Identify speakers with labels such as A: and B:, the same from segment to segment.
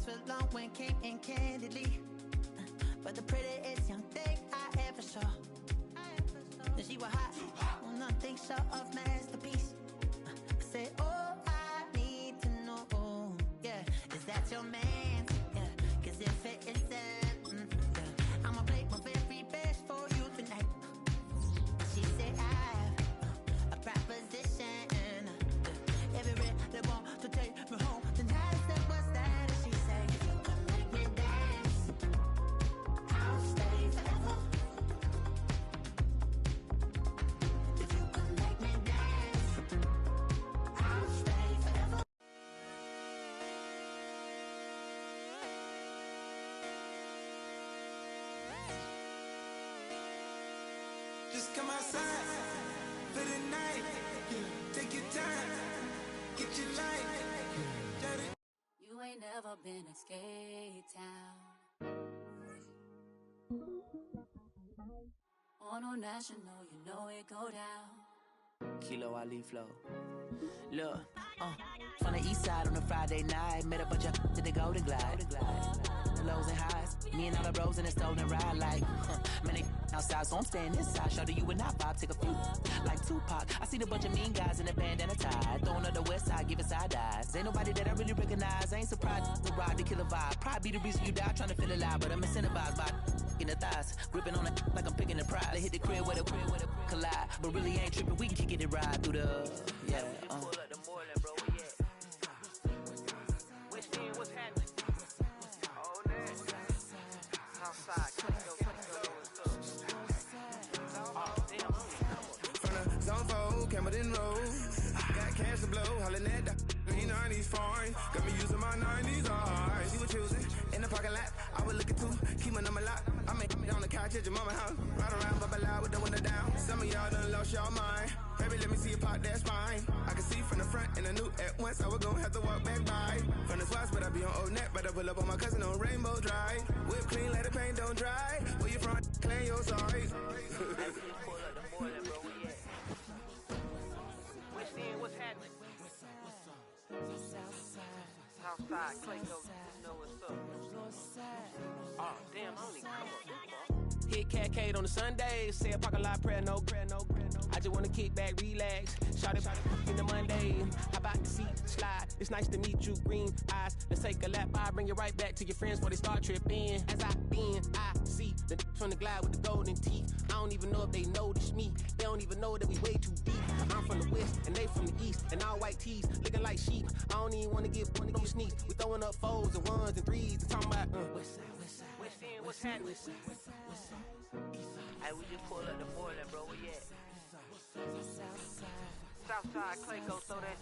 A: for long when came in candidly. But the prettiest young thing I ever saw. She was hot, well, nothing short of masterpiece. I said, oh, I need to know, yeah, is that your man? Yeah, cause if it isn't, yeah, I'ma play my very best for you tonight. She said, I have a proposition. Every they want to take me home tonight. I said, what's that? And she said, if you can make me dance, I'll stay forever. If you can make me dance, I'll stay forever.
B: Just come outside for the night. Take your time, get your life.
C: You ain't never been in skate town. On no national, you know it go down.
D: Kilo Ali flow. Look, from the east side on a Friday night, met a bunch of to the Golden Glide. Lows and highs, me and all the bros in a stolen ride like, man, they outside, so I'm staying inside. Show you and I vibe, take a few, like Tupac. I seen a bunch of mean guys in the band and a tie, throwing up the west side, giving side eyes. Ain't nobody that I really recognize, I ain't surprised to ride the killer vibe. Probably be the reason you die, trying to feel alive, but I'm incentivized by in the thighs, gripping on it like I'm picking the prize. They hit the crib with a collide, but really ain't tripping. We can kick it and ride through the yeah. Pull up the Moreland, bro. We at West End, what's happening? Oh, man. Southside,
B: From the zone 4, Campbellton Road. Got cash to blow, hollering at the 90s foreign. Got me using my 90s, alright. You were choosing in the parking lot. I was looking too, keep my number locked. I mean, on the couch at your mama house. Ride around, bubble loud with the window down. Some of y'all done lost y'all mind. Baby, let me see you pop, that's fine. I can see from the front and I knew at once I was gonna have to walk back by. From the spots, but I be on Old Net. Better pull up on my cousin on Rainbow Drive. Whip clean, let the paint don't dry. Where you from? Clean your sorry.
D: pull up the Moreland, bro. We at West End, what's happening? Southside, Clayco, you know what's up. Oh, damn, I only come up. Hit Cat on the Sundays, say a parking lot prayer, no. I just wanna kick back, relax, shout it in the Monday. How about the seat slide? It's nice to meet you, green eyes. Let's take a lap by, bring you right back to your friends before they start tripping. As I see the from the glide with the golden teeth. I don't even know if they notice me. They don't even know that we way too deep. I'm from the west and they from the east, and all white tees looking like sheep. I don't even wanna get one of them sneak. We throwing up fours and ones and threes and talking about West End, what's happening? Hey, we just pull up the Moreland, bro. We at Southside, Clayco, so that.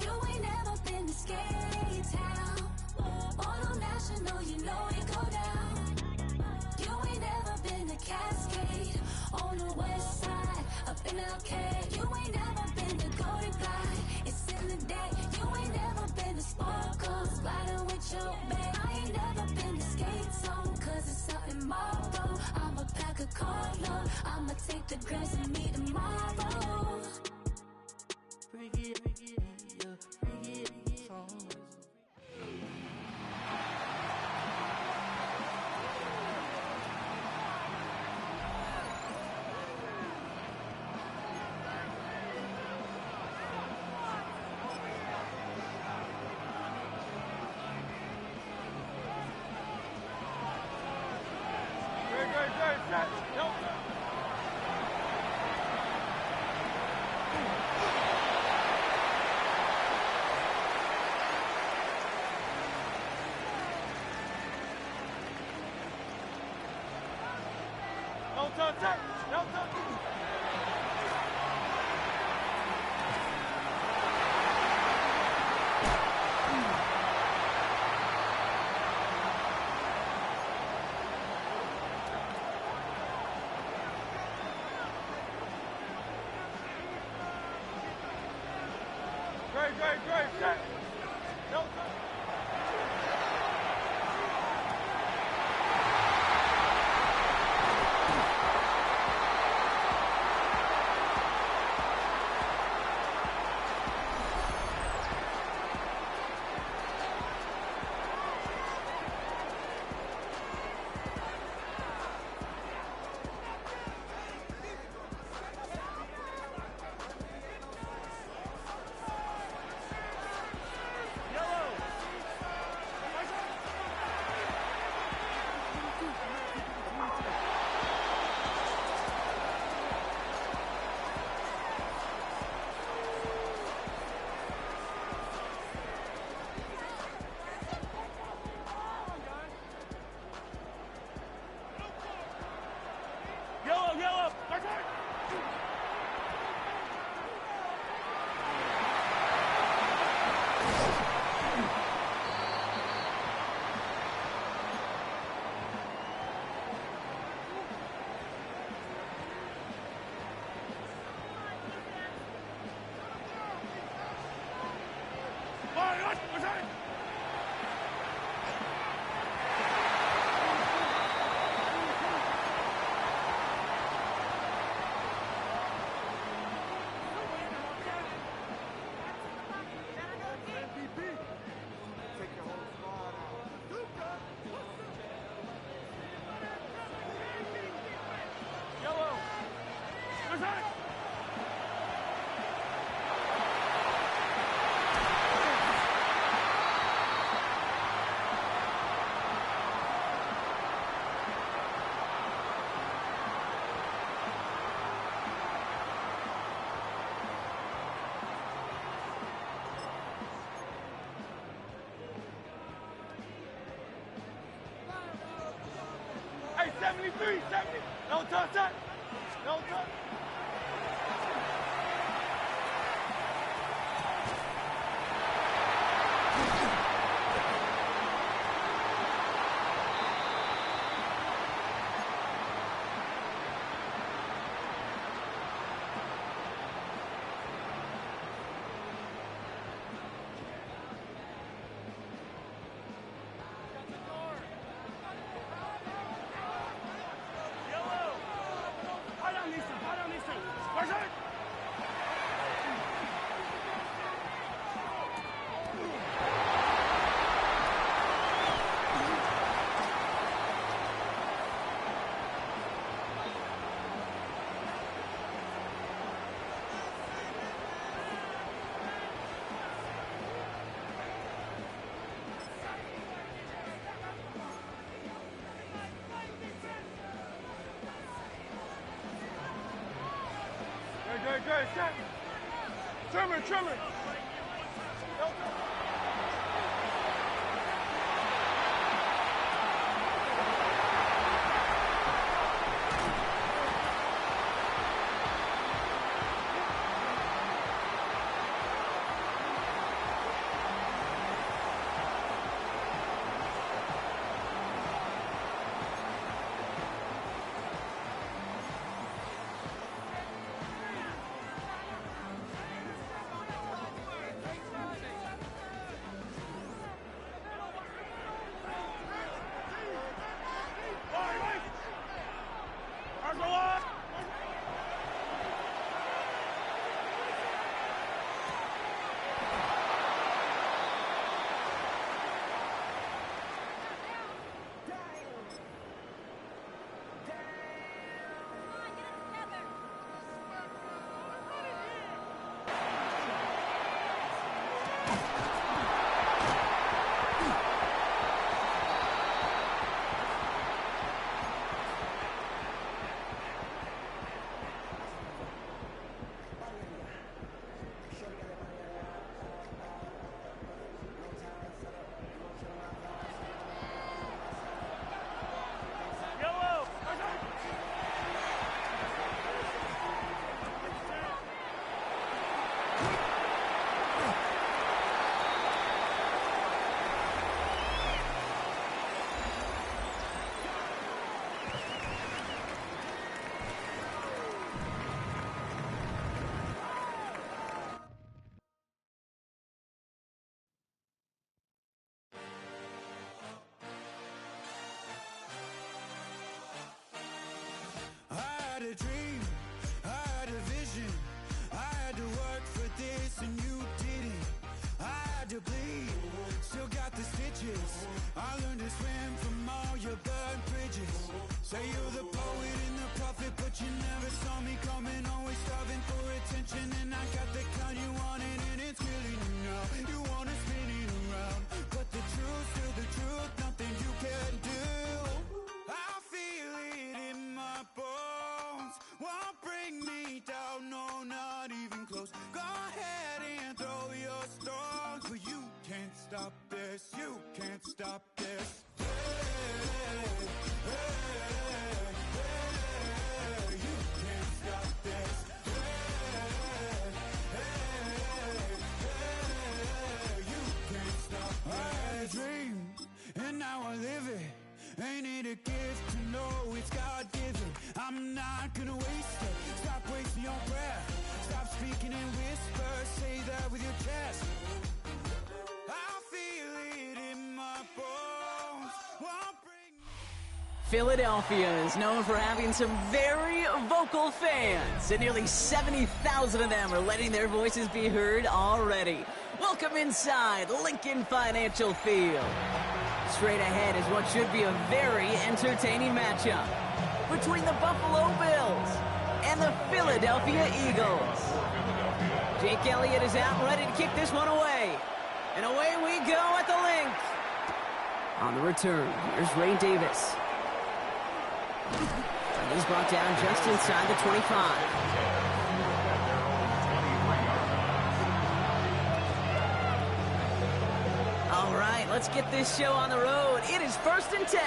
C: You ain't never been to skate town. On national, you know it go down. You ain't never been to Cascade. On the west side, up in LK. You ain't never been to Golden Glide. It's in the day. You ain't never been to Sparkles. Gliding with your babe. I ain't never been to Skate Zone. Cause it's out in Marlboro. I'ma pack a car, I'ma take the grams and meet tomorrow.
D: Bring it, song.
E: Great, set. No. 73, 70. No touch that. No touch. Good, stop. Trimmer.
B: A dream, I had a vision, I had to work for this and you didn't. I had to bleed, still got the stitches. I learned to swim from all your burned bridges. Say you're the poet and the prophet, but you never saw me coming. Always starving for attention, and I got the kind you wanted, and it's killing you now. You wanna spin it around, but the truth's still the truth, nothing you can do. I feel it in my bones, won't bring me down, no, not even close. Go ahead and throw your stones, but you can't stop this, you can't stop this. Hey, hey, hey, you can't stop this. Hey, hey, you can't stop this. I had a dream, and now I live it. Ain't it a gift to know it's God-given? I'm not gonna waste it. Stop wasting your breath. Stop speaking in whispers. Say that with your chest. I feel it in my bones. Won't bring me.
F: Philadelphia is known for having some very vocal fans, and nearly 70,000 of them are letting their voices be heard already. Welcome inside Lincoln Financial Field. Straight ahead is what should be a very entertaining matchup between the Buffalo Bills and the Philadelphia Eagles. Jake Elliott is out ready to kick this one away. And away we go at the link. On the return, here's Ray Davis. And he's brought down just inside the 25. All right, let's get this show on the road. It is 1st and 10.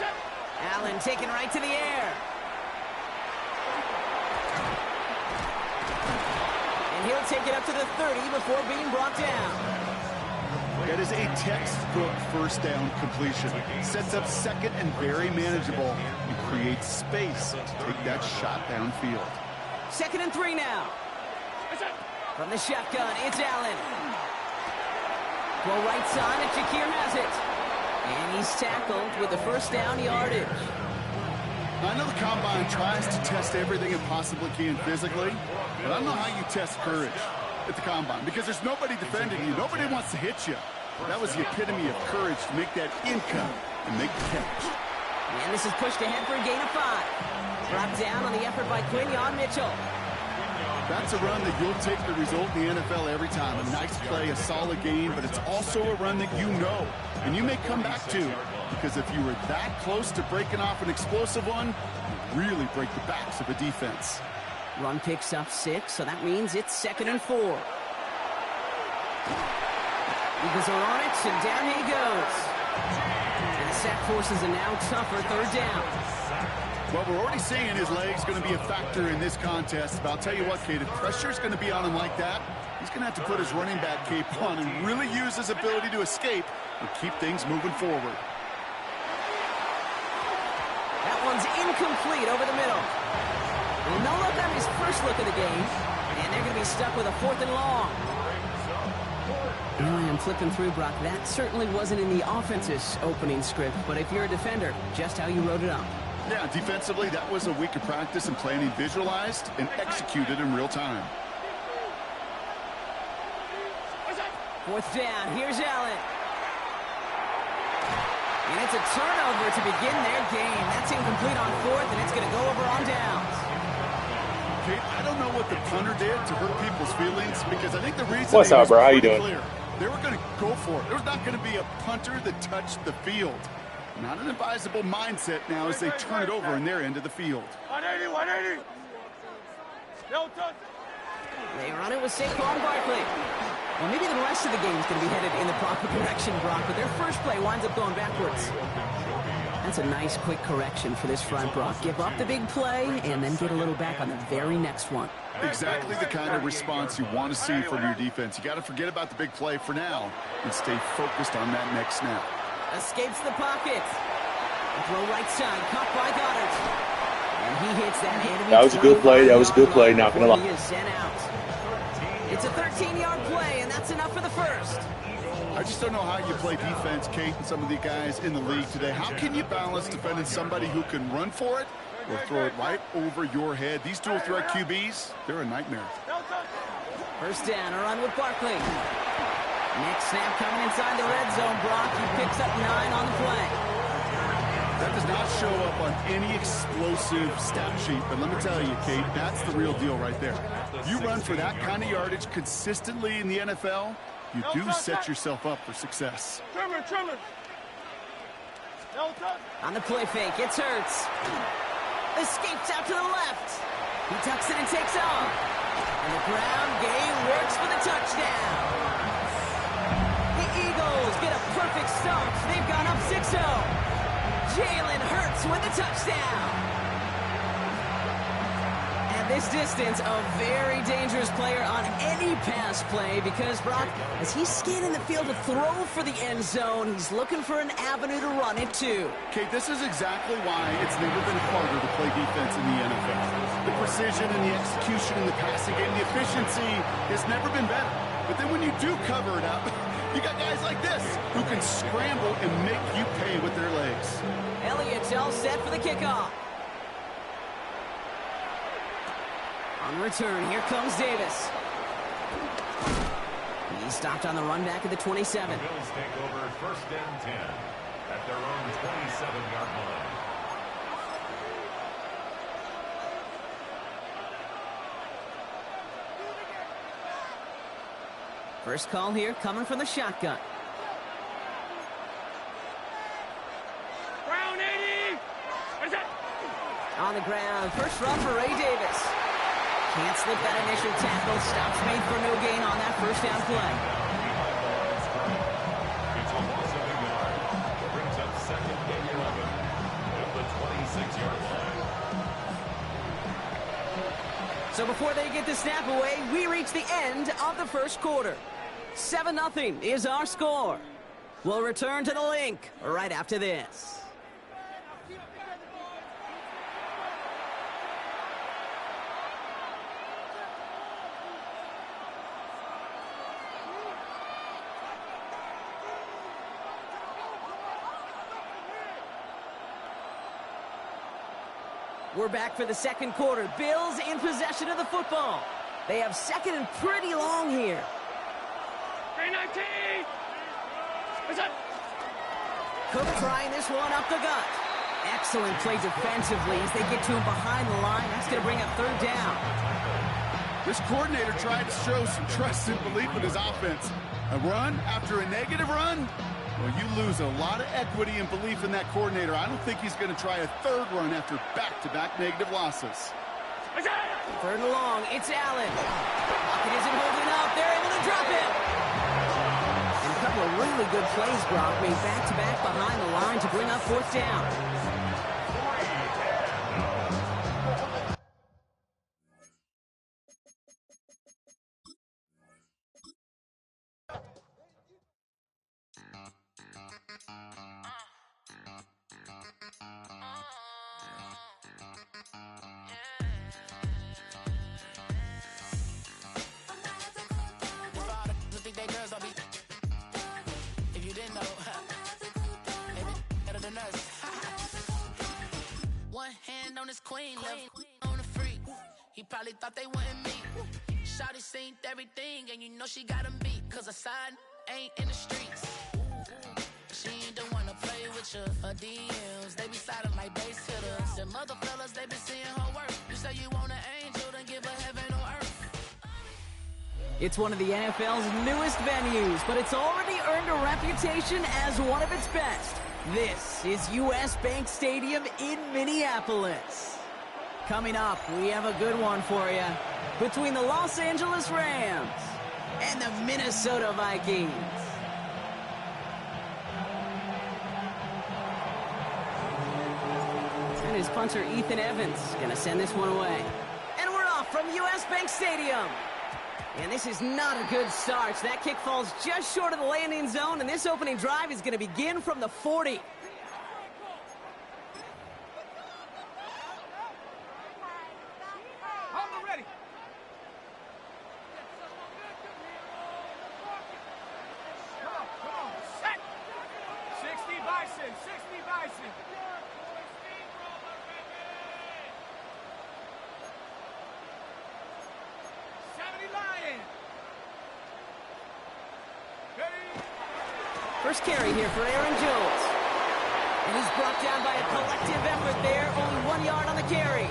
F: Allen taken right to the air. And he'll take it up to the 30 before being brought down.
G: That is a textbook first down completion. Sets up second and very manageable and creates space to take that shot downfield.
F: 2nd and 3 now. From the shotgun, it's Allen. Throw right side, and Shakir has it. And he's tackled with the first down yardage.
G: I know the Combine tries to test everything it possibly can physically, but I don't know how you test courage at the Combine because there's nobody defending you. Nobody wants to hit you. That was the epitome of courage to make that income and make the catch.
F: And this is pushed ahead for a gain of 5. Brought down on the effort by Quinyon Mitchell.
G: That's a run that you'll take the result in the NFL every time. A nice play, a solid game, but it's also a run that you know and you may come back to, because if you were that close to breaking off an explosive one, you really break the backs of a defense.
F: Run picks up 6, so that means it's 2nd and 4. Eagles are on it, and down he goes. And the sack forces a now tougher 3rd down.
G: Well, we're already seeing his legs going to be a factor in this contest. But I'll tell you what, Kate, if pressure's going to be on him like that, he's going to have to put his running back cape on and really use his ability to escape and keep things moving forward.
F: That one's incomplete over the middle. Well, no look on his first look of the game, and they're going to be stuck with a 4th and long. Now I am flipping through, Brock. That certainly wasn't in the offense's opening script, but if you're a defender, just how you wrote it up.
G: Yeah, defensively, that was a week of practice and planning visualized and executed in real time.
F: 4th down, here's Allen. And it's a turnover to begin their game. That's incomplete on 4th, and it's going to go over on downs.
G: Kate, I don't know what the punter did to hurt people's feelings, because I think the reason
H: What's up, bro? How you doing?
G: Clear. They were going to go for it. There's not going to be a punter that touched the field. Not an advisable mindset now as they turn it over in their end of the field.
E: 180, 180. No touch.
F: They run it with Saquon Barkley. Well, maybe the rest of the game is going to be headed in the proper direction, Brock, but their first play winds up going backwards. That's a nice, quick correction for this front, Brock. Give up the big play and then get a little back on the very next one.
G: Exactly the kind of response you want to see from your defense. You got to forget about the big play for now and stay focused on that next snap.
F: Escapes the pocket. Throw right side, caught by Goddard. And he hits that enemy.
H: That was a good play. That was a good play. Not gonna lie.
F: He is sent out. It's a 13-yard play, and that's enough for the first.
G: I just don't know how you play defense, Kate, and some of the guys in the league today. How can you balance defending somebody who can run for it or throw it right over your head? These dual threat QBs, they're a nightmare.
F: First down, a run with Barkley. Next snap coming inside the red zone. Brock, he picks up 9 on the play.
G: That does not show up on any explosive stat sheet, but let me tell you, Kate, that's the real deal right there. You run for that kind of yardage consistently in the NFL, you do set yourself up for success.
E: Trimmer. No touch.
F: On the play fake, it's Hurts. Escapes out to the left. He tucks it and takes off. And the ground game works for the touchdown. The Eagles get a perfect start. They've gone up 6-0. Jalen Hurts with the touchdown. At this distance, a very dangerous player on any pass play because, Brock, as he's scanning the field to throw for the end zone, he's looking for an avenue to run it to.
G: Kate, this is exactly why it's never been harder to play defense in the NFL. The precision and the execution in the passing game, the efficiency has never been better. But then when you do cover it up, you got guys like this who can scramble and make you pay with their legs.
F: Elliott's all set for the kickoff. On return, here comes Davis. He's stopped on the run back at the 27.
I: The Bills take over 1st and 10 at their own 27-yard line.
F: First call here coming from the shotgun.
E: Brown 80. What is that?
F: On the ground, first run for Ray Davis. Can't slip that initial tackle. Stops made for no gain on that first down play.
I: It's a loss of a yard. Brings up 2nd and 11.
F: So before they get the snap away, we reach the end of the first quarter. 7-0 is our score. We'll return to the link right after this. We're back for the second quarter. Bills in possession of the football. They have second and pretty long here.
E: 319!
F: Cook trying this one up the gut. Excellent play defensively as they get to him behind the line. That's going to bring up third down.
G: This coordinator tried to show some trust and belief in his offense. A run after a negative run? Well, you lose a lot of equity and belief in that coordinator. I don't think he's going to try a third run after back-to-back negative losses.
F: Third and long, it's Allen. Pocket isn't holding up. They're able to drop it. And a couple of really good plays, Brock, made back-to-back behind the line to bring up fourth down.
J: One hand on his queen, left on the freak. He probably thought they wouldn't meet. Shawty seen everything, and you know she got him beat. Cause her side ain't in the streets. She ain't the one to play with you. Her DMs, they be sliding like base hitters. Them other fellas, they be seeing her work. You say you want an angel, then give her heaven on earth.
F: It's one of the NFL's newest venues, but it's already earned a reputation as one of its best. This is US Bank Stadium in Minneapolis. Coming up, we have a good one for you. Between the Los Angeles Rams and the Minnesota Vikings. And his punter, Ethan Evans, gonna send this one away. And we're off from US Bank Stadium. And this is not a good start. That kick falls just short of the landing zone, and this opening drive is going to begin from the 40.
E: Ready. Come on, set. 60 Bison, 60 Bison. 70 Lion.
F: First carry here for Aaron Jones. And he's brought down by a collective effort there. Only 1 yard on the carry.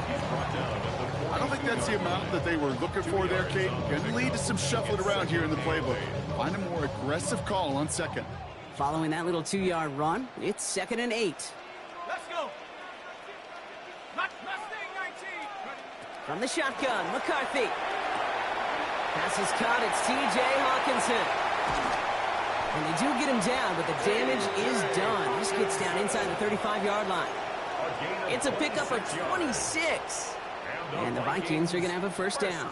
G: I don't think that's the amount that they were looking for there, Kate. Going to lead to some shuffling around here in the playbook. Find a more aggressive call on second.
F: Following that little 2-yard run, it's 2nd and 8.
E: Let's go. Mustang 19.
F: From the shotgun, McCarthy. Pass is caught. It's T.J. Hawkinson. And they do get him down, but the damage is done. This gets down inside the 35-yard line. It's a pickup of 26. And the Vikings are going to have a first down.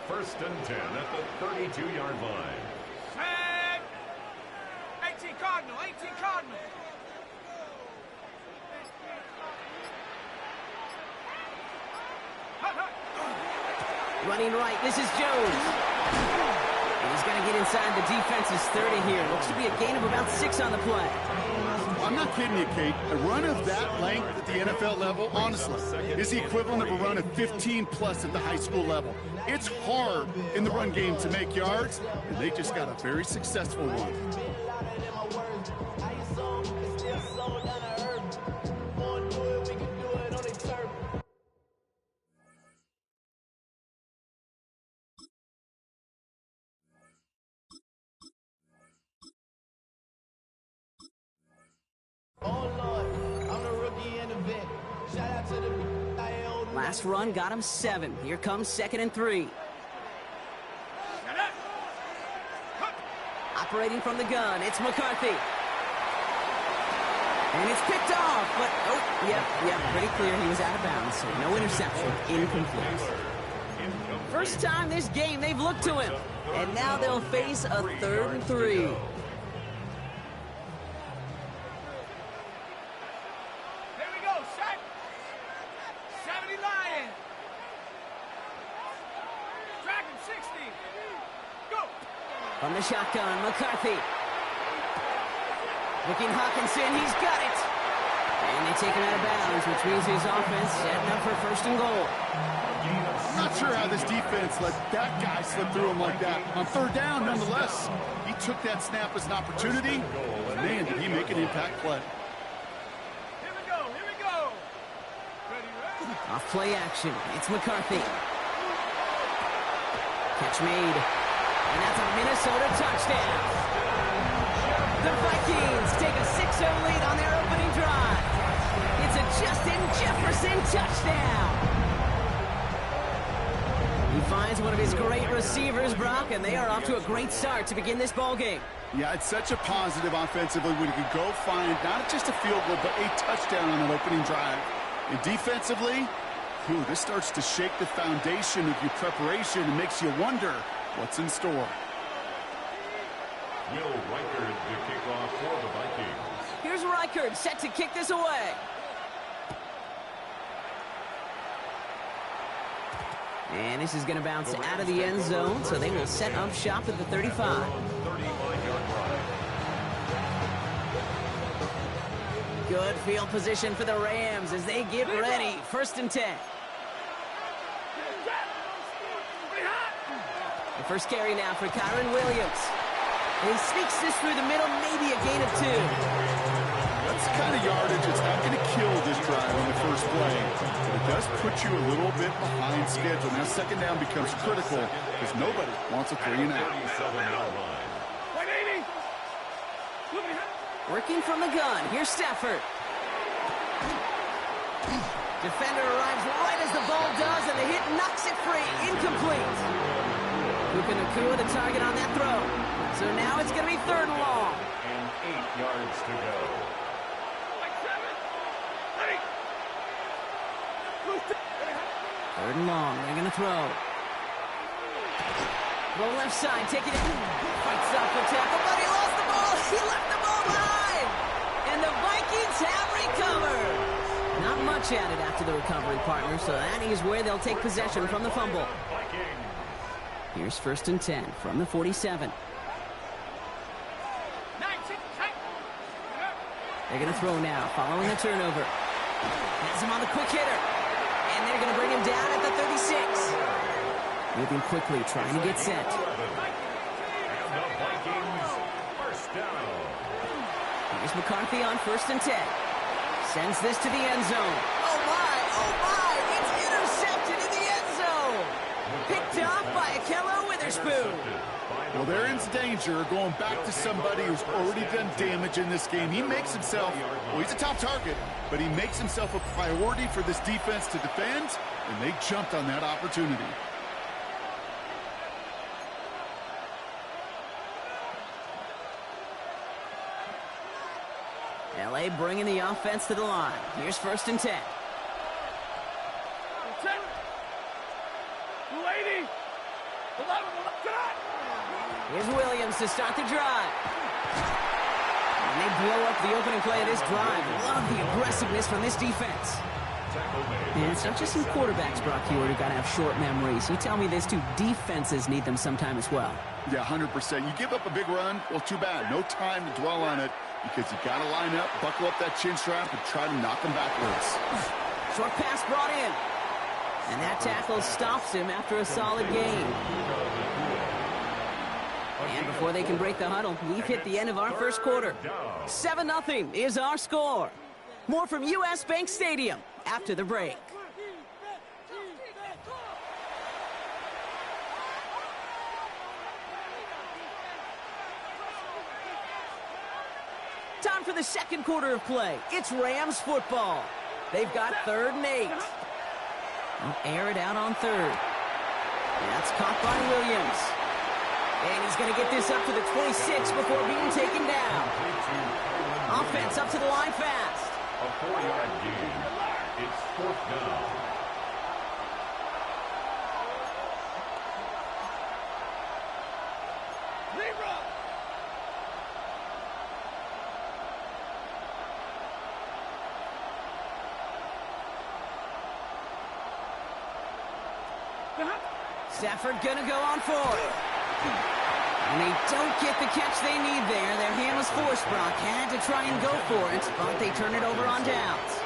I: First and 10 at the 32-yard line.
E: Set. 18 Cardinal, 18 Cardinal.
F: Running right, this is Jones. And he's going to get inside the defense's 30 here. Looks to be a gain of about 6 on the play.
G: I'm not kidding you, Kate. A run of that length at the NFL level, honestly, is the equivalent of a run of 15-plus at the high school level. It's hard in the run game to make yards, and they just got a very successful one.
F: Last run got him 7. Here comes 2nd and 3. Operating from the gun, it's McCarthy. And it's picked off, but, oh, yep, pretty clear he was out of bounds, so no interception, incomplete. First time this game they've looked to him, and now they'll face a 3rd and 3.
E: Here we go, set. 70 Lion. Dragon 60. Go.
F: From the shotgun, McCarthy. Looking Hawkinson, he's got it. And they take him out of bounds, which means his offense setting up for 1st and goal.
G: I'm not sure how this defense let that guy slip through him like that. On 3rd down, nonetheless, he took that snap as an opportunity. Man, did he make an impact play.
E: Here we go, here we go. Ready?
F: Off play action, it's McCarthy. Catch made. And that's a Minnesota touchdown. The Vikings take a 6-0 lead on their opening drive. It's a Justin Jefferson touchdown. He finds one of his great receivers, Brock, and they are off to a great start to begin this ball game.
G: Yeah, it's such a positive offensively when you can go find not just a field goal, but a touchdown on that opening drive. And defensively, this starts to shake the foundation of your preparation and makes you wonder what's in store.
I: Will Reichard to kick off for the Vikings.
F: Here's Reichard set to kick this away. And this is going to bounce out of the end zone, so they will set up shop at the 35.
I: 35-yard line.
F: Good field position for the Rams as they get ready. 1st and 10. The first carry now for Kyron Williams. And he sneaks this through the middle, maybe a gain of 2.
G: That's the kind of yardage that's not going to kill this drive on the first play. But it does put you a little bit behind schedule. Now 2nd down becomes critical because nobody wants a 3 and out.
I: 37-yard line.
F: Working from the gun. Here's Stafford. Defender arrives right as the ball does, and the hit knocks it free. Incomplete. Puka Nacua the target on that throw. So now it's going to be 3rd and long.
I: And 8 yards to go.
F: 3rd and long. They're going to throw. Throw left side. Taking it. Fights up for tackle, but he lost the ball. He left the ball behind. And the Vikings have recovered. Not much added after the recovery, partner, so that is where they'll take possession from the fumble. Here's 1st and 10 from the 47. They're going to throw now, following the turnover. Has him on the quick hitter. And they're going to bring him down at the 36. Moving quickly, trying to get set.
I: And the Vikings, 1st down.
F: Here's McCarthy on 1st and 10. Sends this to the end zone. Oh my, it's intercepted in the end zone. Picked off by Akello Witherspoon.
G: Well, they're in danger going back to somebody who's already done damage in this game. He makes himself, well, he's a top target, but he makes himself a priority for this defense to defend, and they jumped on that opportunity.
F: LA bringing the offense to the line. Here's 1st and 10.
E: 280. 11.
F: Here's Williams to start the drive. And they blow up the opening play of this drive. Love the aggressiveness from this defense. And it's not just some quarterbacks, Brock Hewitt, who got to have short memories. You tell me this too, defenses need them sometime as well.
G: Yeah, 100%. You give up a big run, well, too bad. No time to dwell on it because you got to line up, buckle up that chin strap, and try to knock them backwards.
F: Short pass brought in. And that tackle stops him after a solid gain. And before they can break the huddle, we've hit the end of our first quarter. 7-0 is our score. More from U.S. Bank Stadium after the break. Time for the 2nd quarter of play. It's Rams football. They've got 3rd and 8. They'll air it out on 3rd. That's caught by Williams. And he's going to get this up to the 26 before being taken down. Offense up to the line fast.
I: A 4-yard gain. It's 4th down.
F: Stafford gonna go on 4th. And they don't get the catch they need there. Their hand was forced. Brock had to try and go for it, but they turn it over on downs.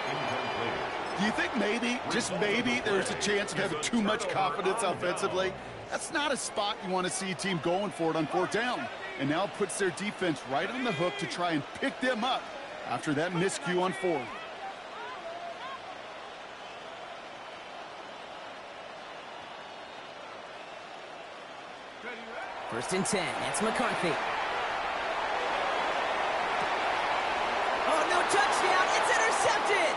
G: Do you think maybe, just maybe, there's a chance of having too much confidence offensively? That's not a spot you want to see a team going for it on 4th down. And now it puts their defense right on the hook to try and pick them up after that miscue on 4th.
F: First and 10. It's McCarthy. Oh, no touchdown. It's intercepted.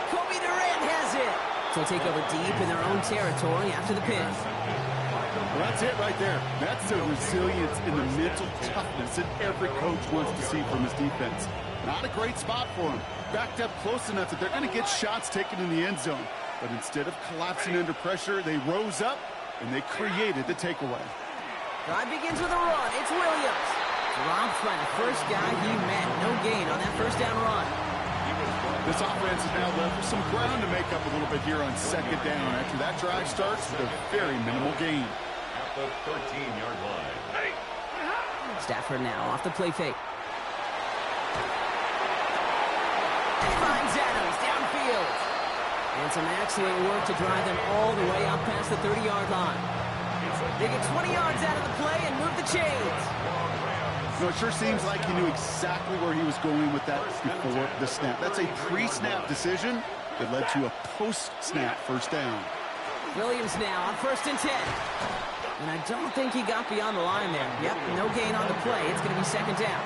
F: Kobe Durant has it. So take over deep in their own territory after the pick.
G: Well, that's it right there. That's the resilience and the mental toughness that every coach wants to see from his defense. Not a great spot for him. Backed up close enough that they're going to get shots taken in the end zone. But instead of collapsing under pressure, they rose up and they created the takeaway.
F: Drive begins with a run. It's Williams. Dropped by the first guy he met. No gain on that first down run.
G: This offense is now left with some ground to make up a little bit here on 2nd down after that drive starts with a very minimal gain.
I: At the 13-yard line.
F: Stafford now off the play fake. And finds Adams downfield. And some excellent work to drive them all the way up past the 30-yard line. They get 20 yards out of the play and move the chains.
G: No, it sure seems like he knew exactly where he was going with that before the snap. That's a pre-snap decision that led to a post-snap first down.
F: Williams now on 1st and 10. And I don't think he got beyond the line there. Yep, no gain on the play. It's going to be 2nd down.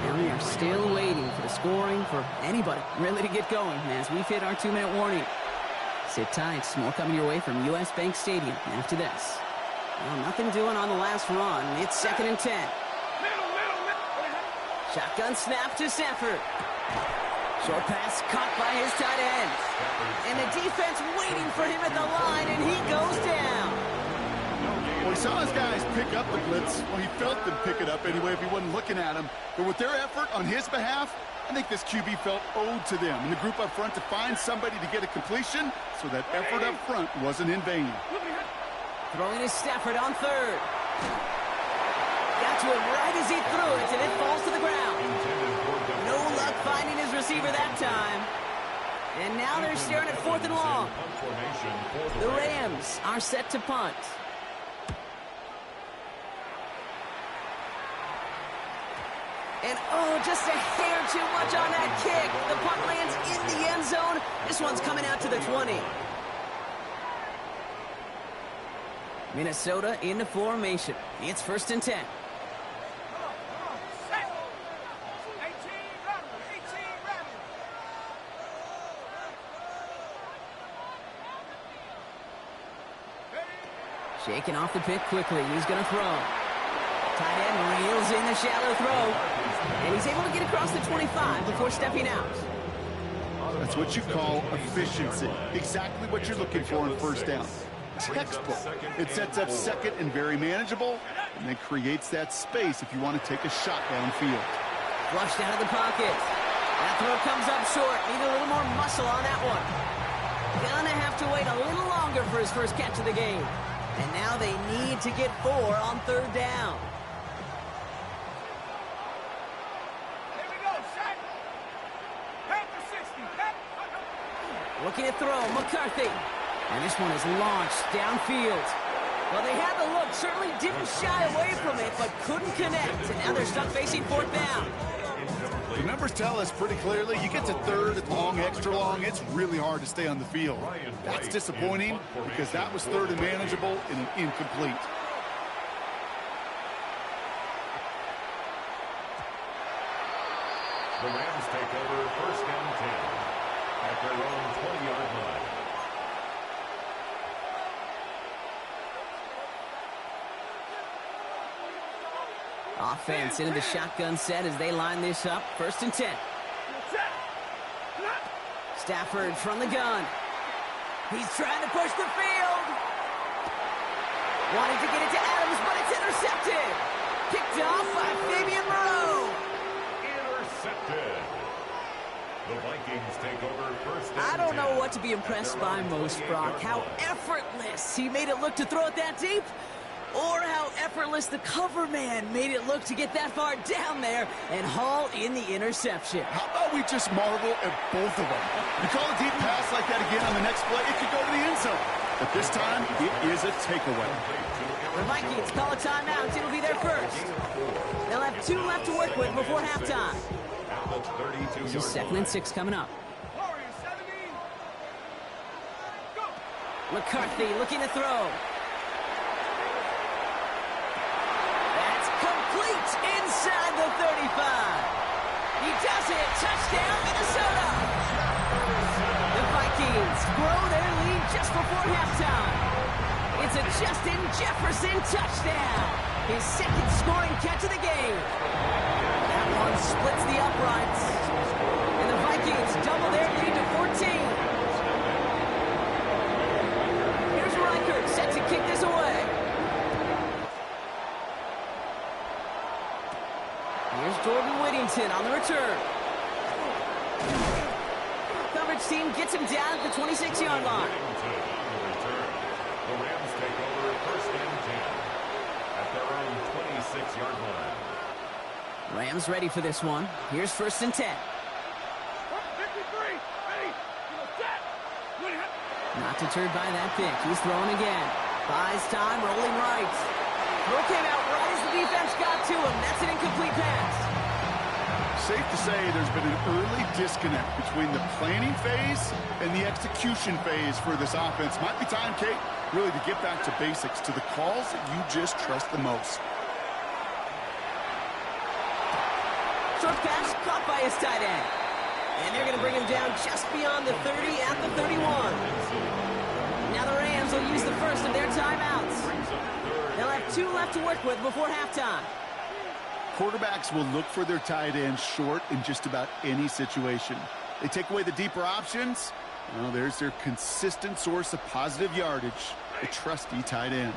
F: And we are still waiting for the scoring for anybody really to get going as we've hit our 2-minute warning. Sit tight. More coming your way from U.S. Bank Stadium after this. Well, nothing doing on the last run. It's 2nd and 10. Shotgun snap to Stafford. Short pass caught by his tight end. And the defense waiting for him at the line, and he goes down.
G: Well, he saw his guys pick up the blitz. Well, he felt them pick it up anyway if he wasn't looking at him. But with their effort on his behalf, I think this QB felt owed to them and the group up front to find somebody to get a completion, so that effort up front wasn't in vain.
F: Throwing to Stafford on 3rd. Got to it right as he threw it, and it falls to the ground. No luck finding his receiver that time. And now they're staring at 4th and long. The Rams are set to punt. And, oh, just a hair too much on that kick. The punt lands in the end zone. This one's coming out to the 20. Minnesota into formation. It's 1st and 10. Shaking off the pick quickly. He's going to throw. Tight end reels in the shallow throw. And he's able to get across the 25 before stepping out.
G: That's what you call efficiency. Exactly what you're looking for on 1st down. Textbook. It sets up 2nd and very manageable, and then creates that space if you want to take a shot downfield.
F: Flushed out of the pocket. That throw comes up short. Need a little more muscle on that one. Gonna have to wait a little longer for his first catch of the game. And now they need to get 4 on 3rd down. Looking to throw, McCarthy. And this one is launched downfield. Well, they had the look, certainly didn't shy away from it, but couldn't connect. And now they're stuck facing 4th down.
G: The numbers tell us pretty clearly, you get to 3rd and long, extra long, it's really hard to stay on the field. That's disappointing because that was 3rd and manageable and an incomplete.
I: The Rams take over 1st and 10 at their own 20-yard line.
F: Offense into the shotgun set as they line this up. 1st and 10. Stafford from the gun. He's trying to push the field. Wanting to get it to Adams, but it's intercepted. Kicked off by Fabian Moreau.
I: Intercepted. The Vikings take over 1st and 10.
F: I don't know what to be impressed by most, Brock. How effortless he made it look to throw it that deep, or how effortless the cover man made it look to get that far down there and haul in the interception.
G: How about we just marvel at both of them? You call a deep pass like that again on the next play, it could go to the end zone. But this time, it is a takeaway.
F: The Vikings call a timeout. It'll be their first. They'll have 2 left to work with before halftime. This is 2nd and 6 coming up. McCarthy looking to throw. That's complete inside the 35. He does it. Touchdown, Minnesota. The Vikings grow their lead just before halftime. It's a Justin Jefferson touchdown. His 2nd scoring catch of the game. That one splits the uprights. And the Vikings double their lead to 14. Here's Reichert set to kick this away. Here's Jordan Whittington on the return. Coverage team gets him down at the 26-yard line.
I: The Rams take over 1st and 10 at their own 26-yard line.
F: Rams ready for this one. Here's 1st and 10. Not deterred by that pick. He's throwing again. Buys time, rolling right. Throw came out right as the defense got to him. That's an incomplete pass.
G: Safe to say there's been an early disconnect between the planning phase and the execution phase for this offense. Might be time, Kate, really to get back to basics, to the calls that you just trust the most.
F: Short pass caught by his tight end. And they're going to bring him down just beyond the 30 at the 31. Now the Rams will use the first of their timeouts. They'll have 2 left to work with before halftime.
G: Quarterbacks will look for their tight end short in just about any situation. They take away the deeper options. Well, there's their consistent source of positive yardage, the trusty tight end.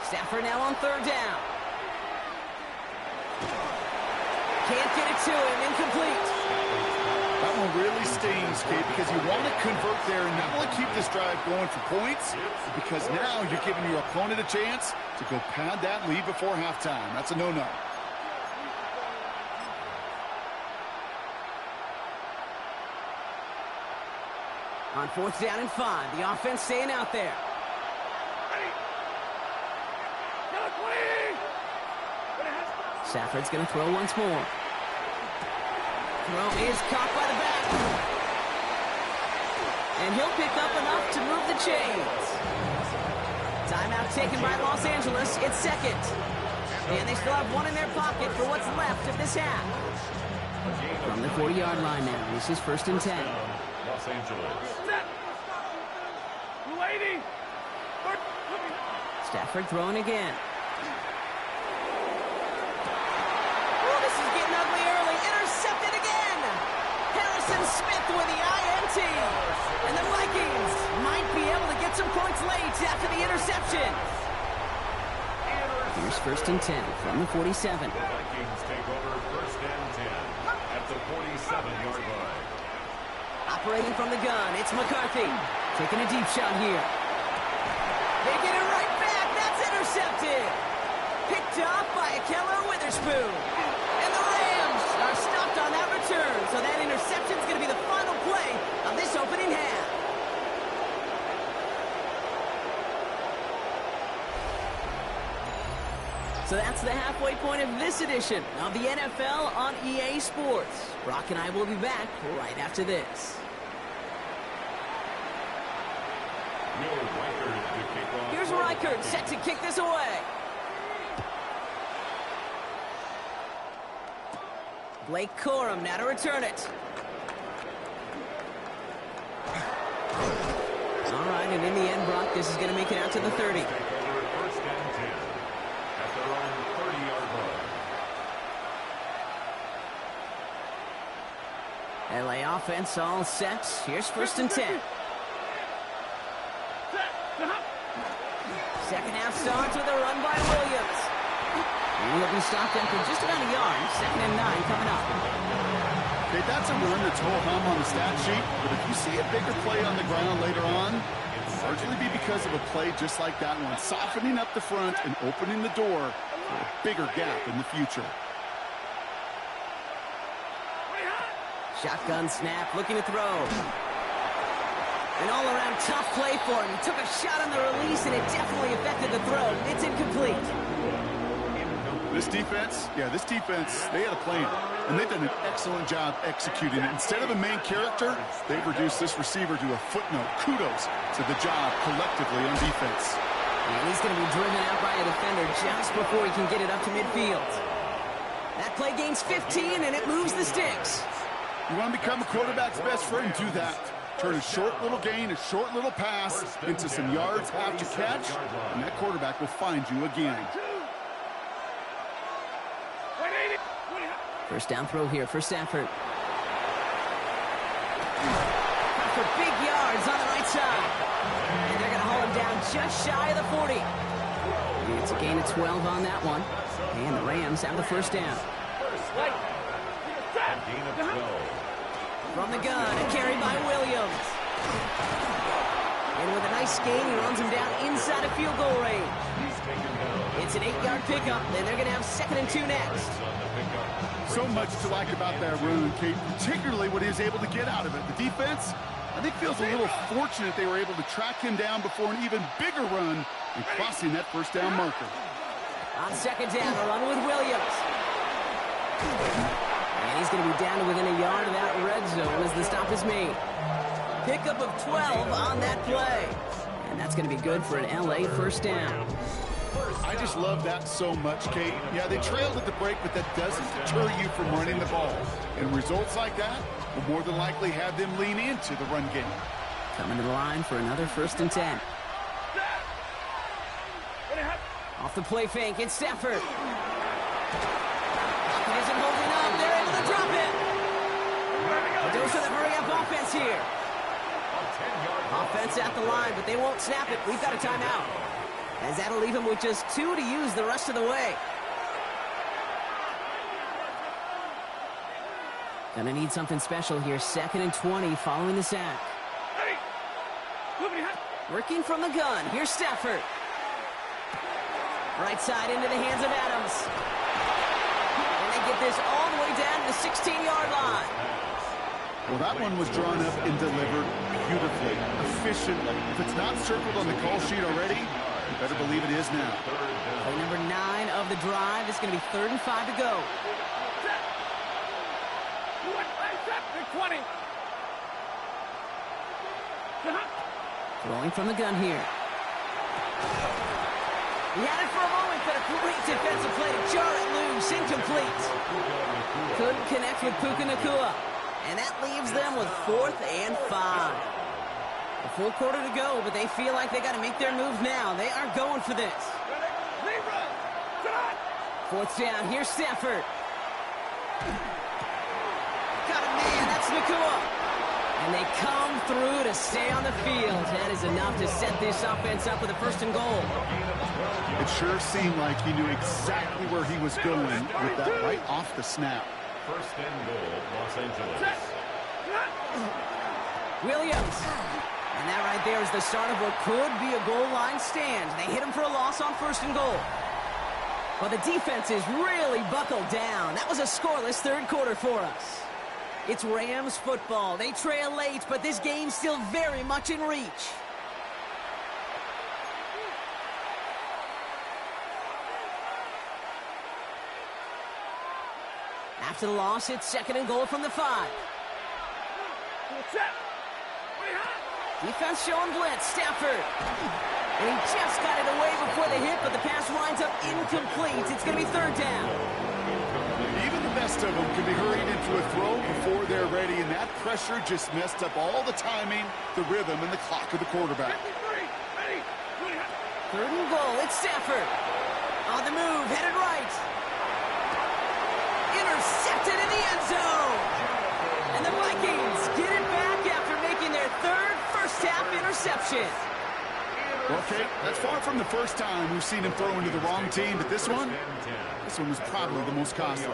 F: Stafford now on 3rd down. Can't get it to him. Incomplete.
G: That one really stings, Kate, because you want to convert there and not only keep this drive going for points, because now you're giving your opponent a chance to go pad that lead before halftime. That's a no-no.
F: On 4th down and 5, the offense staying out there. Stafford's going to throw once more. Throw is caught by the back. And he'll pick up enough to move the chains. Timeout taken by Los Angeles. It's 2nd. And they still have 1 in their pocket for what's left of this half. From the 40-yard line now, this is 1st and 10.
I: Los Angeles.
F: Stafford throwing again. Oh, this is getting ugly early. Intercepted again. Harrison Smith with the INT. And the Vikings might be able to get some points late after the interception. Here's 1st and 10 from the 47.
I: The Vikings take over 1st and 10 at the 47-yard line.
F: Operating from the gun, it's McCarthy. Taking a deep shot here. They get it right back. That's intercepted. Picked off by Keller Witherspoon. And the Rams are stopped on that return. So that interception is going to be the final play of this opening half. So that's the halfway point of this edition of the NFL on EA Sports. Brock and I will be back right after this. Here's Reichert set to kick this away. Blake Corum now to return it. All right, and in the end, Brock, this is going to make it out to the 30. LA offense all set. Here's 1st and 10. Second half starts with a run by Williams. He'll be stopped after just about a yard. 2nd and 9 coming up.
G: Okay, that's a run that's ho-hum on the stat sheet, but if you see a bigger play on the ground later on, it'll largely be because of a play just like that one, softening up the front and opening the door for a bigger gap in the future.
F: Shotgun snap, looking to throw. An all-around tough play for him. He took a shot on the release, and it definitely affected the throw. It's incomplete.
G: This defense, they had a plan, and they've done an excellent job executing it. Instead of a main character, they've reduced this receiver to a footnote. Kudos to the job collectively on defense.
F: And he's going to be driven out by a defender just before he can get it up to midfield. That play gains 15, and it moves the sticks.
G: You want to become a quarterback's best friend, do that. Turn a short little gain, a short little pass into some yards after catch, and that quarterback will find you again.
F: First down throw here for Stafford. For big yards on the right side. And they're going to hold him down just shy of the 40. It's a gain of 12 on that one. And the Rams have the first down.
I: Gain of 12.
F: From the gun, a carry by Williams. And with a nice gain, he runs him down inside of field goal range. It's an 8-yard pickup, and they're going to have 2nd and 2 next.
G: So much to like about that run, Kate, particularly what he was able to get out of it. The defense, I think, feels a little fortunate they were able to track him down before an even bigger run and crossing that first down marker.
F: On 2nd down, a run with Williams. And he's going to be down to within a yard of that red zone as the stop is made. Pickup of 12 on that play. And that's going to be good for an LA first down.
G: I just love that so much, Kate. Yeah, they trailed at the break, but that doesn't deter you from running the ball. And results like that will more than likely have them lean into the run game.
F: Coming to the line for another 1st and 10. Off the play fake, it's Stafford. Isn't holding up. They're able to drop it. A dose of the hurry-up offense here. Offense at the line, but they won't snap it. We've got a timeout. As that'll leave him with just 2 to use the rest of the way. Gonna need something special here. 2nd and 20 following the sack. Working from the gun. Here's Stafford. Right side into the hands of Adams. And they get this all the way down to the 16-yard line.
G: Well, that one was drawn up and delivered beautifully, efficiently. If it's not circled on the call sheet already, you better believe it is now.
F: Play number 9 of the drive is going to be 3rd and 5 to go.
E: 20.
F: Throwing from the gun here. He had it for a moment, but a great defensive play to jar it loose. Incomplete. Couldn't connect with Puka Nacua. And that leaves them with 4th and 5. A full quarter to go, but they feel like they got to make their move now. They are going for this. 4th down. Here's Stafford. Got a man. That's Nacua. And they come through to stay on the field. That is enough to set this offense up with a 1st and goal.
G: It sure seemed like he knew exactly where he was going with that right off the snap.
I: 1st and goal, Los Angeles.
F: Williams. And that right there is the start of what could be a goal line stand. They hit him for a loss on 1st and goal. But the defense is really buckled down. That was a scoreless 3rd quarter for us. It's Rams football. They trail late, but this game's still very much in reach. After the loss, it's 2nd and goal from the 5. Defense showing blitz. Stafford. And he just got it away before the hit, but the pass winds up incomplete. It's going to be 3rd down.
G: Even the best of them can be hurried into a throw before they're ready, and that pressure just messed up all the timing, the rhythm, and the clock of the quarterback.
F: 3rd and goal. It's Stafford. On the move, headed right. Intercepted in the end zone. And the Vikings get it back after making their third first-half interception.
G: Okay, that's far from the first time we've seen him throw into the wrong team, but this one was probably the most costly.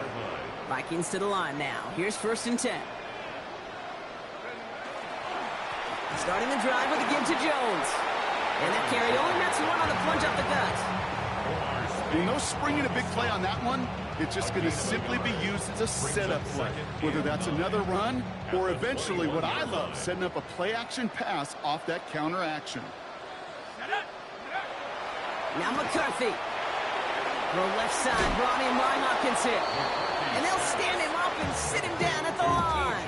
F: Vikings to the line now. Here's 1st and 10. Starting the drive with a give to Jones. And that carry only nets one on the plunge up the gut.
G: And no springing a big play on that one. It's just going to simply be used as a setup play, whether that's another run or eventually what I love, setting up a play-action pass off that counter action.
F: Now McCarthy. Throw left side, brought in by Hawkinson. And they'll stand him up and sit him down at the line.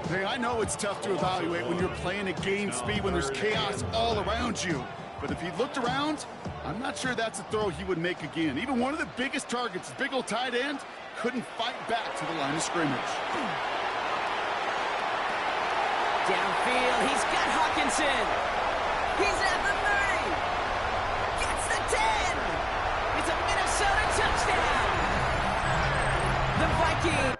G: Hey, I know it's tough to evaluate when you're playing at game speed when there's chaos all around you. But if he looked around, I'm not sure that's a throw he would make again. Even one of the biggest targets, big old tight end, couldn't fight back to the line of scrimmage.
F: Downfield, he's got Hawkinson. He's at the 30. Gets the 10. It's a Minnesota touchdown. The Vikings.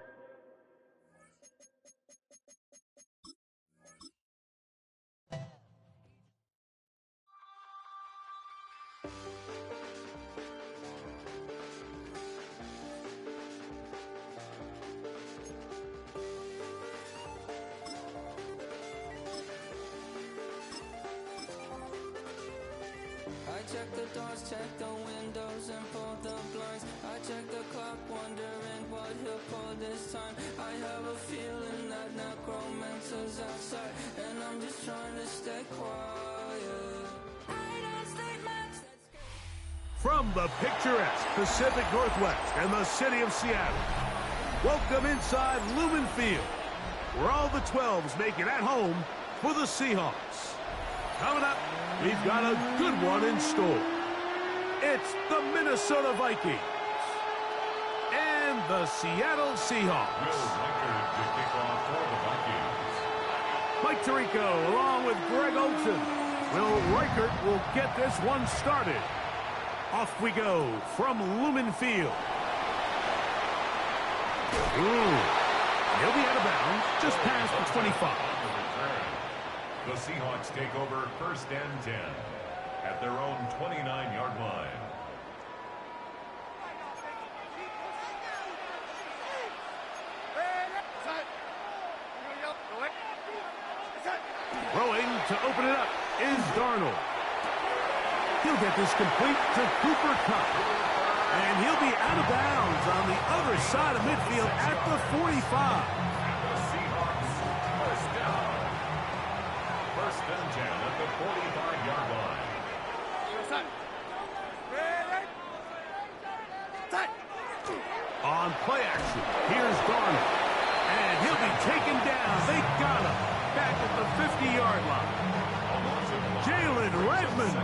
K: Check the doors, check the windows, and pull the blinds. I check the clock, wondering what he'll pull this time. I have a feeling that necromancer's outside, and I'm just trying to stay quiet. I don't stay much.
E: From the picturesque Pacific Northwest and the city of Seattle, welcome inside Lumen Field, where all the 12s make it at home for the Seahawks. Coming up, we've got a good one in store. It's the Minnesota Vikings and the Seattle Seahawks. Mike Tirico along with Greg Olsen. Will Reichert will get this one started. Off we go from Lumen Field. He'll be out of bounds just past the 25.
I: The Seahawks take over 1st and 10 at their own 29-yard line.
E: Throwing to open it up is Darnold. He'll get this complete to Cooper Kupp. And he'll be out of bounds on the other side of midfield at the 45.
I: First and 10 at the 45-yard line.
E: On play action, here's Darnold. And he'll be taken down. They got him back at the 50-yard line. Jalen Redmond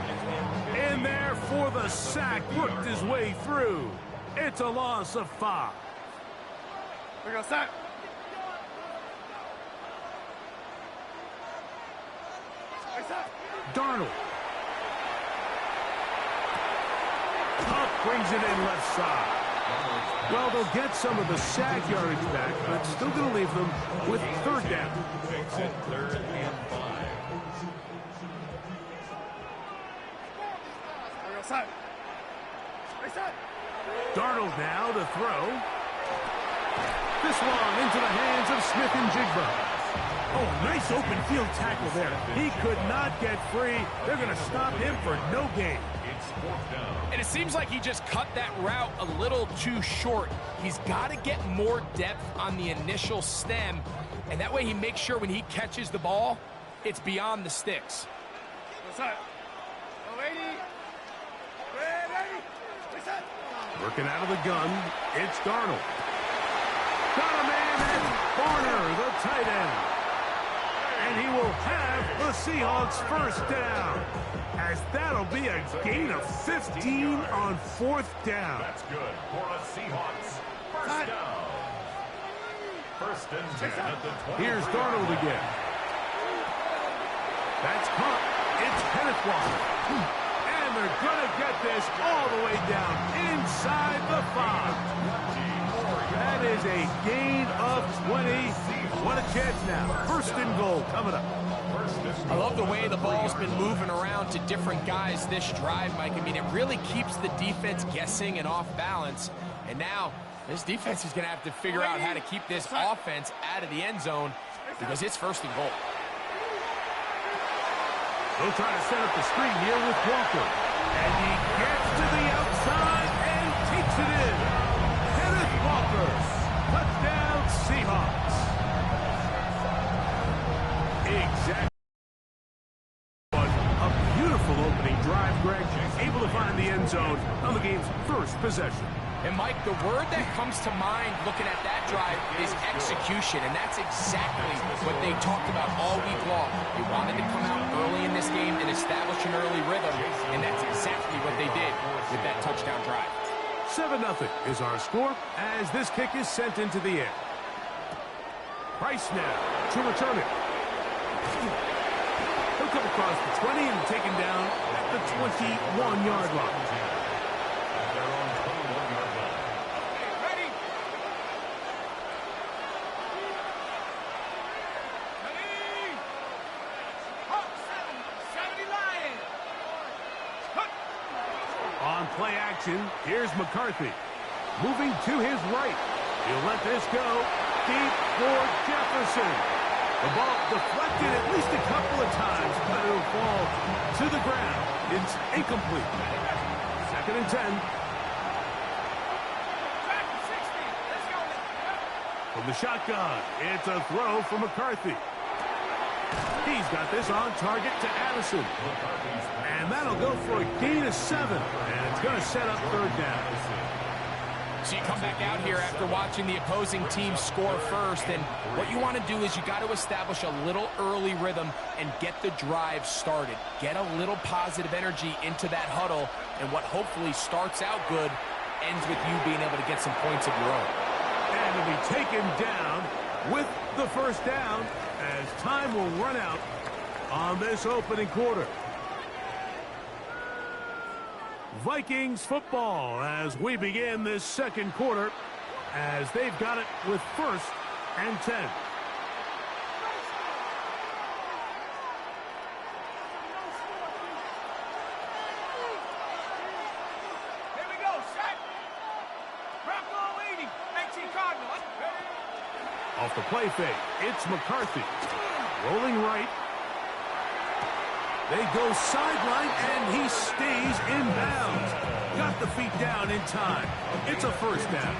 E: in there for the sack. Worked his way through. It's a loss of 5. We go sack. Darnold. Up brings it in left side. Well, they'll get some of the sack yardage back, but still going to leave them with 3rd down.
I: Makes it 3rd and 5.
E: Darnold now to throw. This one into the hands of Smith and Jigba. Oh, nice open field tackle there. He could not get free. They're going to stop him for no gain.
I: It's 4th down.
L: And it seems like he just cut that route a little too short. He's got to get more depth on the initial stem, and that way he makes sure when he catches the ball, it's beyond the sticks.
E: Working out of the gun, it's Darnold. Got a man at Barner, the tight end. And he will have the Seahawks 1st down, as that'll be a gain of 15 on 4th down.
I: That's good for the Seahawks. 1st down. 1st and 10 at the 20.
E: Here's Darnold again. That's caught. It's Kenneth Walker. And they're going to get this all the way down inside the 5. That is a gain of 20. What a chance now. First and goal coming up.
L: I love the way the ball's been moving around to different guys this drive, Mike. I mean, it really keeps the defense guessing and off balance. And now this defense is going to have to figure out how to keep this offense out of the end zone because it's first and goal.
E: They'll try to set up the screen here with Walker. And he gets to the outside and takes it in. Kenneth Walker. Touchdown Seahawks. Exactly. A beautiful opening drive, Greg. Able to find the end zone on the game's first possession.
L: And, Mike, the word that comes to mind looking at that drive is execution, and that's exactly what they talked about all week long. They wanted to come out early in this game and establish an early rhythm, and that's exactly what they did with that touchdown drive.
E: 7-0 is our score as this kick is sent into the air. Price now to return it. He'll come across the 20 and taken down at the 21-yard line. On play action, here's McCarthy. Moving to his right. He'll let this go deep for Jefferson. The ball deflected at least a couple of times, but it'll fall to the ground. It's incomplete. 2nd and 10. From the shotgun, it's a throw for McCarthy. He's got this on target to Addison. And that'll go for a gain of 7. And it's going to set up 3rd down.
L: So you come back out here after watching the opposing team score first, and what you want to do is you got to establish a little early rhythm and get the drive started. Get a little positive energy into that huddle, and what hopefully starts out good ends with you being able to get some points of your own.
E: And it'll be taken down with the 1st down as time will run out on this opening quarter. Vikings football as we begin this 2nd quarter as they've got it with 1st and 10.
M: Here we go, set. Bronco leading, 19 Cardinals.
E: Off the play fake, it's McCarthy. Rolling right. They go sideline, and he stays in bounds. Got the feet down in time. It's a 1st down.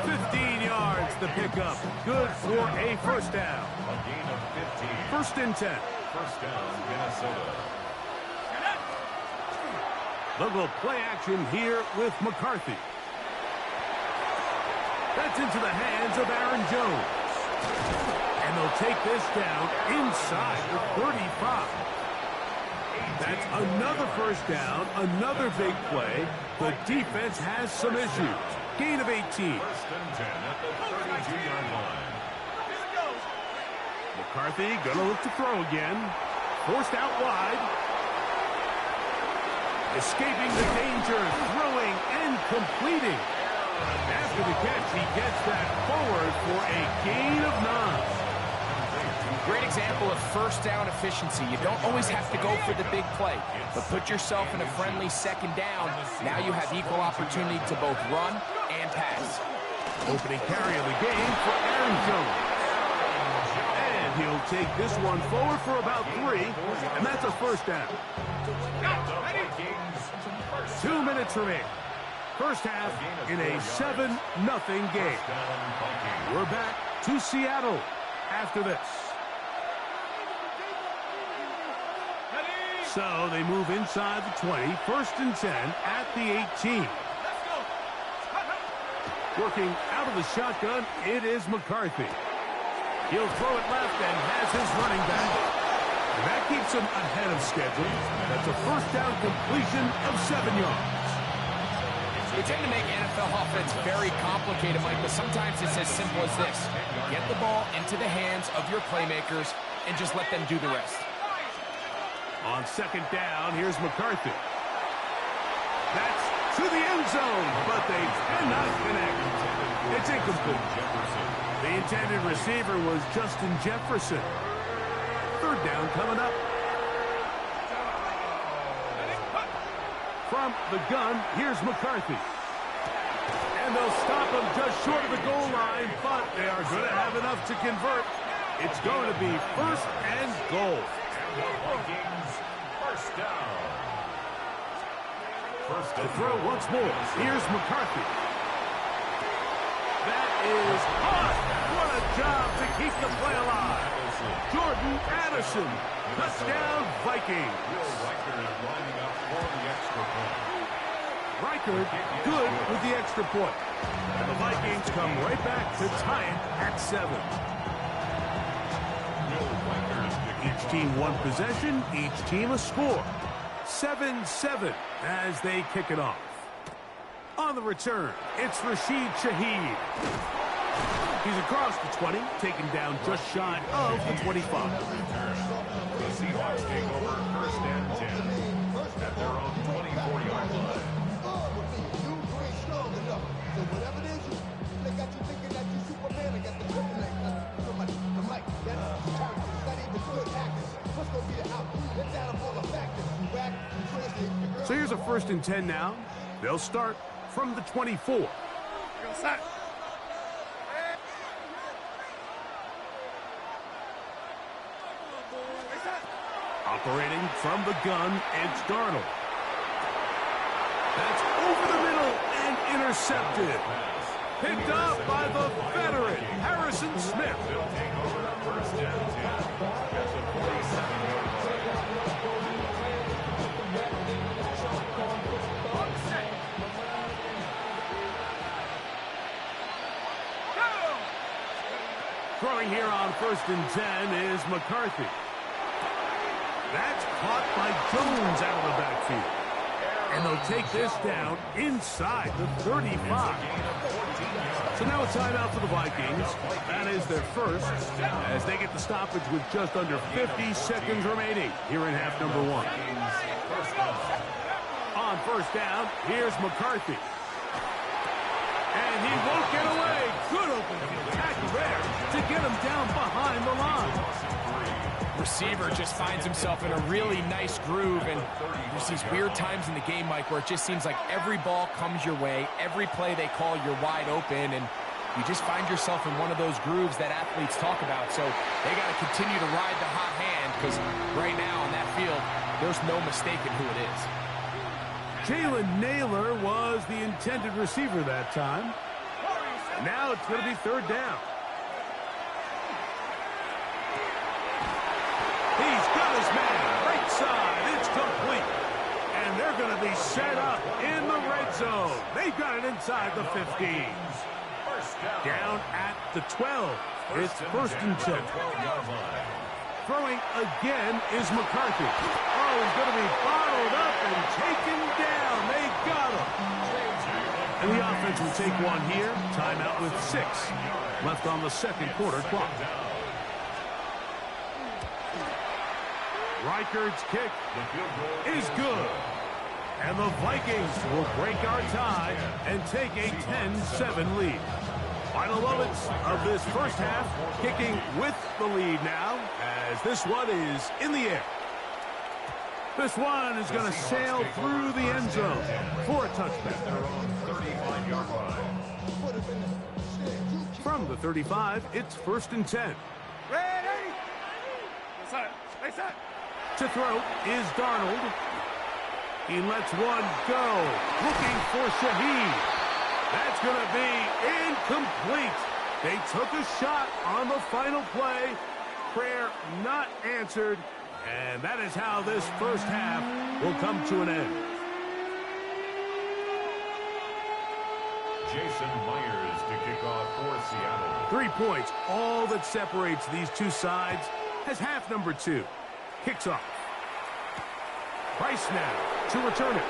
E: 15 yards the pickup. Good for a 1st down.
I: A gain of 15.
E: 1st and 10.
I: 1st down, Minnesota.
E: They'll go play action here with McCarthy. That's into the hands of Aaron Jones. And they'll take this down inside the 35. That's another 1st down, another big play. The defense has some issues. Gain of 18.
I: 1st and 10 at the 32-yard line.
E: McCarthy gonna look to throw again. Forced out wide. Escaping the danger, throwing and completing. After the catch, he gets that forward for a gain of 9.
L: Great example of 1st down efficiency. You don't always have to go for the big play, but put yourself in a friendly 2nd down. Now you have equal opportunity to both run and pass.
E: Opening carry of the game for Aaron Jones. And he'll take this one forward for about 3, and that's a 1st down. 2 minutes remaining. 1st half in a 7-0 game. We're back to Seattle after this. So they move inside the 20, 1st and 10 at the 18. Working out of the shotgun, it is McCarthy. He'll throw it left and has his running back. And that keeps him ahead of schedule. That's a 1st down completion of 7 yards.
L: We tend to make NFL offense very complicated, Mike, but sometimes it's as simple as this. Get the ball into the hands of your playmakers and just let them do the rest.
E: On 2nd down, here's McCarthy. That's to the end zone, but they cannot connect. It's incomplete. The intended receiver was Justin Jefferson. Third down coming up. From the gun, here's McCarthy. And they'll stop him just short of the goal line, but they are going to have enough to convert. It's going to be first and goal.
I: And the Vikings, first down.
E: To throw once more, here's McCarthy. That is hot. What a job to keep the play alive. Jordan Addison, touchdown Vikings. Reichard good with the extra point. And the Vikings come right back to tie it at 7. Each team one possession, each team a score. 7-7 as they kick it off. On the return, it's Rashid Shaheed. He's across the 20, taken down just shy of the 25.
I: The Seahawks take over first and 10 at their own 24-yard line.
E: So here's a first and 10 now. They'll start from the 24. Operating from the gun, it's Darnold. That's over the middle and intercepted. Picked up by the veteran, Harrison Smith.
I: They'll take over first and 10 at the 47-yard
E: Throwing here on first and 10 is McCarthy. That's caught by Jones out of the backfield. And they'll take this down inside the 35. So now a timeout for the Vikings. That is their first as they get the stoppage with just under 50 seconds remaining here in half number 1. On first down, here's McCarthy. And he won't get away. Good open tackle there to get him down behind the line.
L: Receiver just finds himself in a really nice groove, and there's these weird times in the game, Mike, where it just seems like every ball comes your way, every play they call, you're wide open, and you just find yourself in one of those grooves that athletes talk about. So they got to continue to ride the hot hand, because right now on that field, there's no mistaking who it is.
E: Jalen Naylor was the intended receiver that time. Now it's going to be third down. He's got his man right side. It's complete. And they're going to be set up in the red zone. They've got it inside the 15. Down at the 12. It's first and 10. Throwing again is McCarthy. Oh, he's going to be bottled up and taken down. They got him. And the offense will take one here. Timeout with 6 left on the second quarter clock. Reichard's kick is good. And the Vikings will break our tie and take a 10-7 lead. Final moments of this first half, kicking with the lead now as this one is in the air. This one is going to sail through the end zone for a touchdown. From the 35, it's first and 10.
M: Ready?
E: To throw is Darnold. He lets one go, looking for Shaheed. That's going to be incomplete. They took a shot on the final play. Prayer not answered. And that is how this first half will come to an end.
I: Jason Myers to kick off for Seattle.
E: 3 points, all that separates these two sides, as half number 2 kicks off. Price now to return it.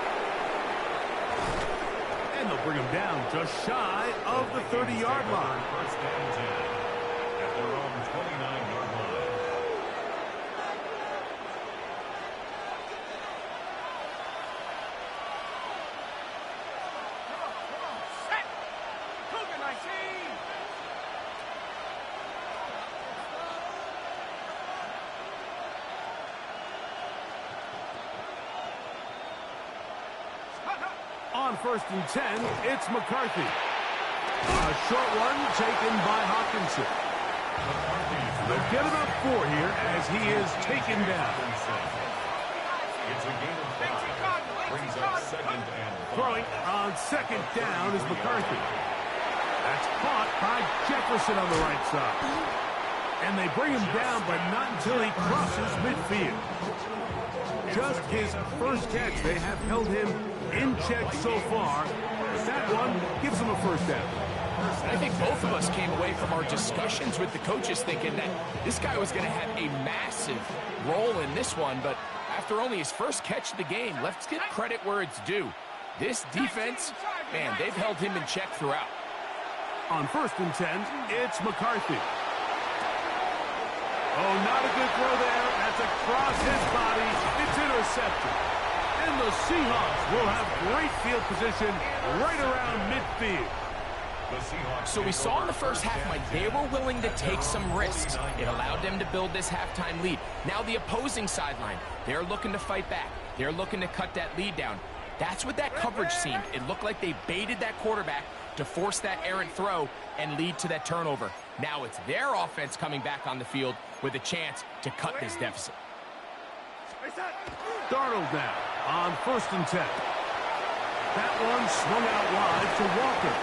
E: And they'll bring him down just shy of the 30-yard line.
I: First and 10 at their own 29-yard line.
E: On 1st and 10, it's McCarthy. A short one taken by Hawkinson. They'll get about 4 here as he is taken down.
I: It's a gain of 5. Brings up 2nd and 5.
E: Throwing on 2nd down is McCarthy. That's caught by Jefferson on the right side. And they bring him down, but not until he crosses midfield. Just his first catch. They have held him in check so far. That one gives him a first down.
L: I think both of us came away from our discussions with the coaches thinking that this guy was going to have a massive role in this one, but after only his first catch of the game, let's give credit where it's due. This defense, man, they've held him in check throughout.
E: On 1st and 10, it's McCarthy. Oh, not a good throw there. That's across his body. It's intercepted. And the Seahawks will have great field position right around midfield.
L: So we saw in the first half, Mike, they were willing to take some risks. It allowed them to build this halftime lead. Now the opposing sideline, they're looking to fight back. They're looking to cut that lead down. That's what that coverage seemed. It looked like they baited that quarterback to force that errant throw and lead to that turnover. Now it's their offense coming back on the field with a chance to cut this deficit.
E: Darnold now on 1st and 10. That one swung out wide to Walker.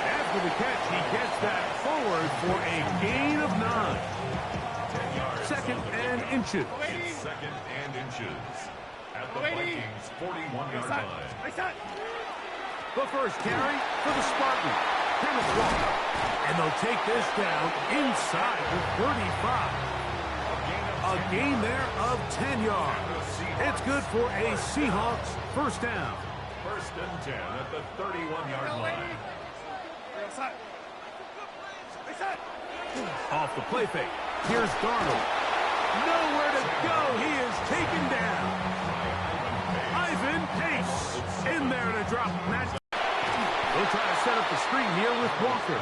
E: After the catch, he gets that forward for a gain of 9. 2nd and inches.
I: It's 2nd and inches. At the Vikings' 41-yard line.
E: The first carry for the Spartans. Kenneth Walker. And they'll take this down inside the 35. A gain there of 10 yards. It's good for a Seahawks first down.
I: 1st and 10 at the 31-yard line.
E: Off the play fake. Here's Darnold. Nowhere to go. He is taken down. Ivan Pace in there to drop that. They'll try to set up the screen here with Walker.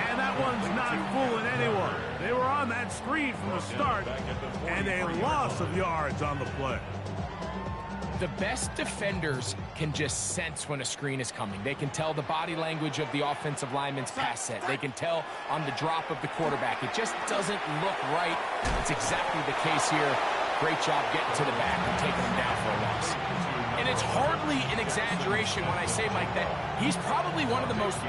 E: And that one's not fooling anyone. They were on that screen from the start. And a loss of yards on the play.
L: The best defenders can just sense when a screen is coming. They can tell the body language of the offensive lineman's pass set. They can tell on the drop of the quarterback. It just doesn't look right. It's exactly the case here. Great job getting to the back and taking him down for a loss. And it's hardly an exaggeration when I say, Mike, that he's probably one of the most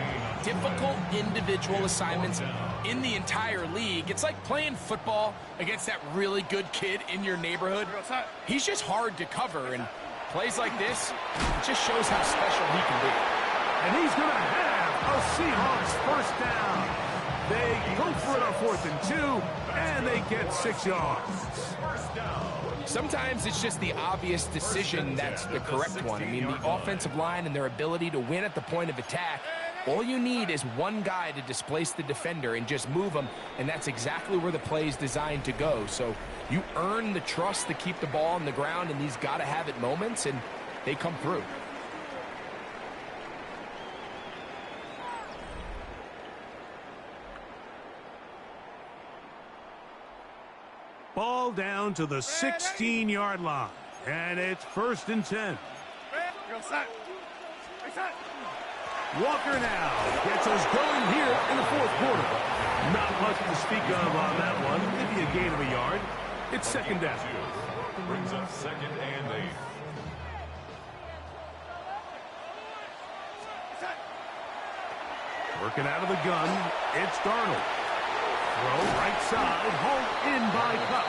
L: difficult individual assignments in the entire league. It's like playing football against that really good kid in your neighborhood. He's just hard to cover, and plays like this, it just shows how special he can be.
E: And he's going to have a Seahawks first down. They go for it on 4th and 2, and they get 6 yards.
L: Sometimes it's just the obvious decision that's the correct one. I mean, the offensive line and their ability to win at the point of attack, all you need is one guy to displace the defender and just move him, and that's exactly where the play is designed to go. So you earn the trust to keep the ball on the ground in these gotta-have-it moments, and they come through.
E: Ball down to the 16-yard line, and it's 1st and 10. Walker now gets us going here in the 4th quarter. Not much to speak of on that one. Maybe a gain of a yard. It's 2nd down.
I: Brings up 2nd and 8.
E: Working out of the gun, it's Darnold. Throw right side, hauled in by Cup.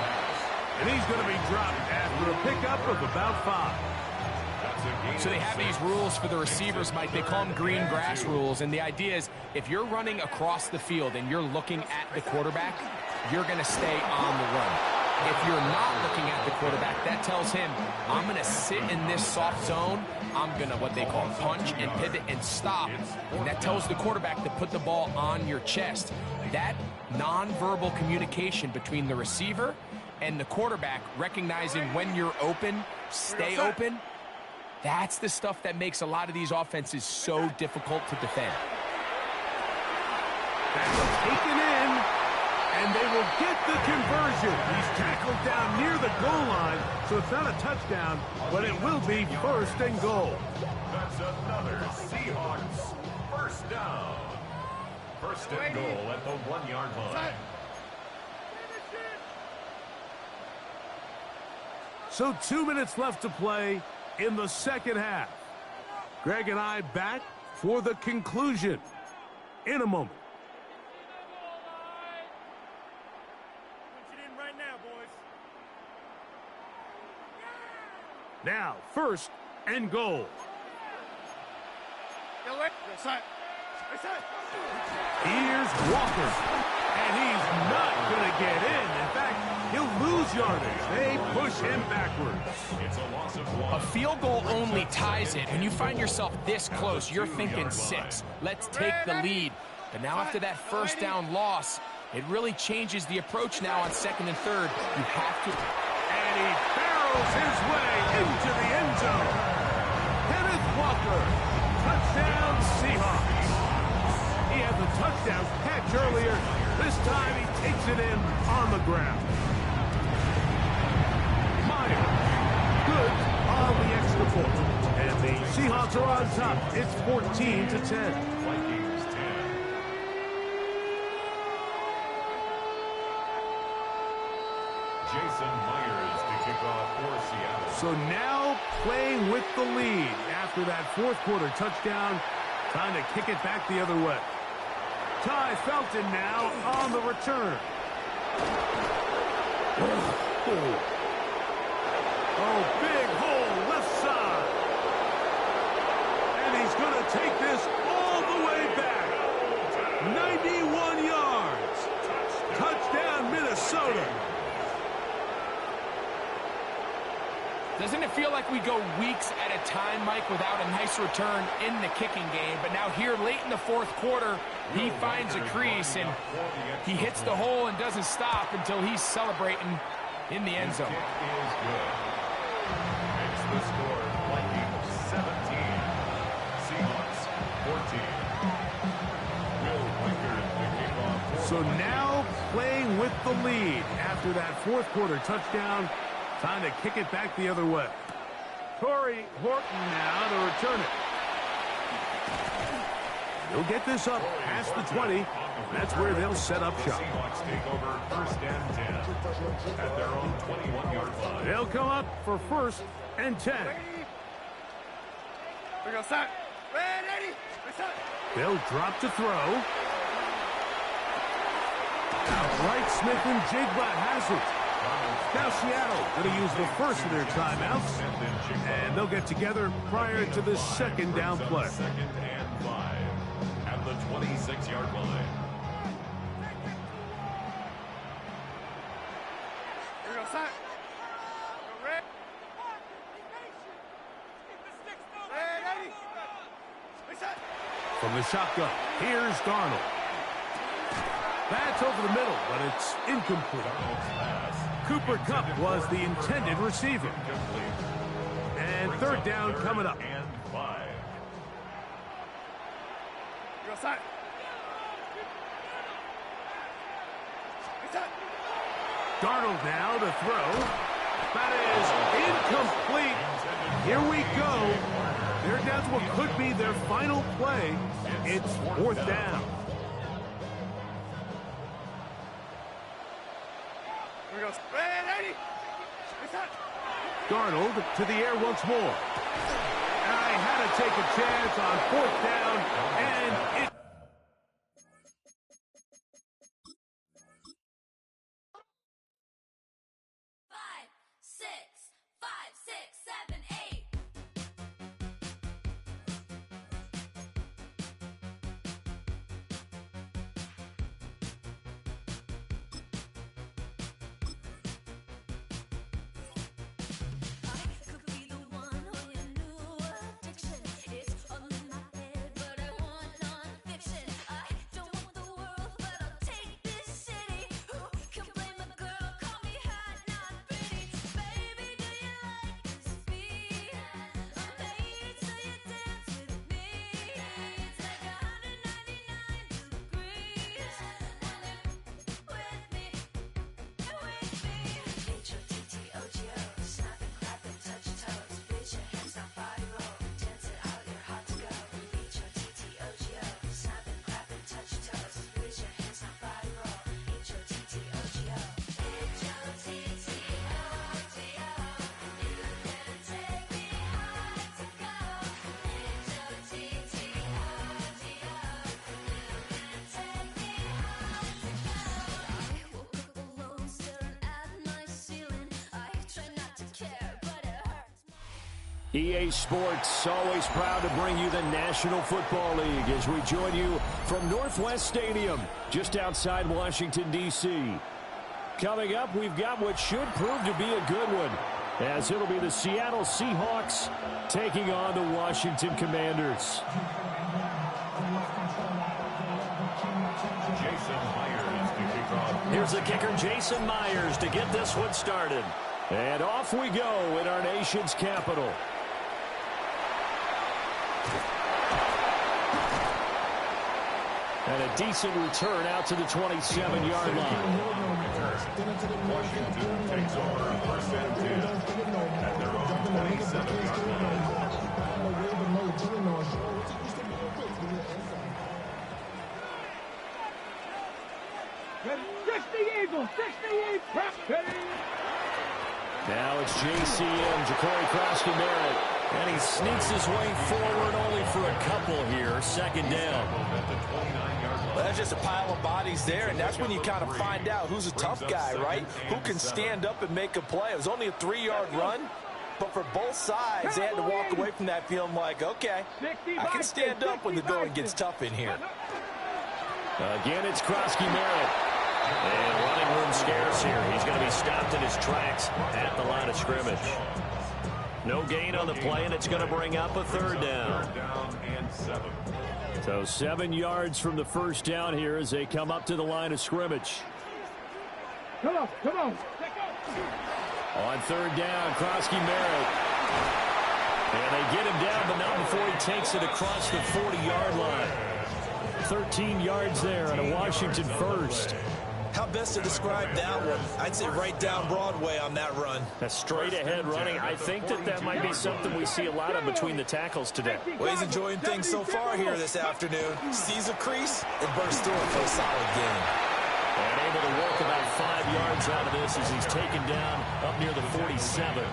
E: And he's going to be dropped after a pickup of about 5.
L: So they have these rules for the receivers, Mike. They call them green grass rules. And the idea is if you're running across the field and you're looking at the quarterback, you're going to stay on the run. If you're not looking at the quarterback, that tells him, I'm going to sit in this soft zone. I'm going to, what they call, punch and pivot and stop. And that tells the quarterback to put the ball on your chest. That nonverbal communication between the receiver and the quarterback, recognizing when you're open, stay open, that's the stuff that makes a lot of these offenses so difficult to defend.
E: That's taken in, and they will get the conversion. He's tackled down near the goal line, So it's not a touchdown, but it will be first and goal.
I: That's another Seahawks first down. First and goal at the 1-yard line.
E: So 2 minutes left to play in the second half. Greg and I back for the conclusion in a moment.
M: Punch it in right now, boys.
E: Now, first and goal. Here's Walker, and he's not going to get in. In fact, he'll lose yardage. They push him backwards.
I: It's a loss of 1.
L: A field goal only ties it. When you find yourself this close, you're thinking 6. Let's take the lead. But now after that first down loss, it really changes the approach now on second and third. You have to...
E: And he barrels his way into the end zone. Kenneth Walker, touchdown Seahawks. He had the touchdown catch earlier. This time he takes it in on the ground. Meyer, good on the extra point. And the Seahawks are on top. It's 14-10.
I: Vikings 10. Jason Myers to kick off for Seattle.
E: So now playing with the lead after that fourth quarter touchdown. Time to kick it back the other way. Ty Felton now on the return. Oh, big hole left side. And he's going to take this all the way back. 91 yards. Touchdown, Minnesota.
L: Doesn't it feel like we go weeks at a time, Mike, without a nice return in the kicking game? But now here late in the fourth quarter, he finds a crease, and he hits the hole and doesn't stop until he's celebrating in the end zone.
I: Kick is good. Makes the score Vikings 17, Seahawks 14. Will Wickard to kick off.
E: So now playing with the lead after that fourth quarter touchdown. Time to kick it back the other way. Torrey Horton now to return it. He'll get this up past the 20. That's where they'll set up shop.
I: Seahawks take over first and 10 at their own 21-yard line.
E: They'll come up for first and 10.
M: We go start. Ready?
E: They'll drop to throw. Outright Smith and Jigba has it. Now Seattle going to use the first of their timeouts, and they'll get together prior to the second down play.
I: Second and 5 at the 26-yard line.
M: We go start. Ready?
E: From the shotgun, here's Darnold. That's over the middle, but it's incomplete. Cooper Kupp was the intended receiver. And third down coming up.
I: And 5.
M: Go start.
E: Darnold now to throw. That is incomplete. Here we go. They're down to what could be their final play. It's fourth down.
M: We go. Ready?
E: Darnold to the air once more. I had to take a chance on fourth down, and it...
C: 5, 6, 7, 8.
N: EA Sports, always proud to bring you the National Football League as we join you from Northwest Stadium, just outside Washington, D.C. Coming up, we've got what should prove to be a good one, as it'll be the Seattle Seahawks taking on the Washington Commanders. Here's the kicker, Jason Myers, to get this one started. And off we go in our nation's capital. And a decent return out to the 27-yard line.
I: Washington takes over first and 10 at their own 27-yard line.
N: Now it's JCM, Ja'Cory Krosky-Merritt, and he sneaks his way forward only for a couple here, second down.
O: Well, that's just a pile of bodies there, and that's when you kind of find out who's a tough guy, right? Who can stand up and make a play. It was only a 3-yard run, but for both sides, they had to walk away from that feeling like, okay, I can stand up when the going gets tough in here.
N: Again, it's Krosky-Merritt. And running room scarce here. He's going to be stopped in his tracks at the line of scrimmage. No gain on the play, and it's going to bring up a third down. So 7 yards from the first down here as they come up to the line of scrimmage.
M: Come on, come on.
N: On third down, Krosky-Merritt. And they get him down, but not before he takes it across the 40-yard line. 13 yards there on a Washington first.
O: How best to describe that one? I'd say right down Broadway on that run.
N: A straight-ahead running. I think that might be something we see a lot of between the tackles today.
O: Well, he's enjoying things so far here this afternoon. Sees a crease and bursts through it for a solid gain.
N: And able to work about 5 yards out of this as he's taken down up near the 47.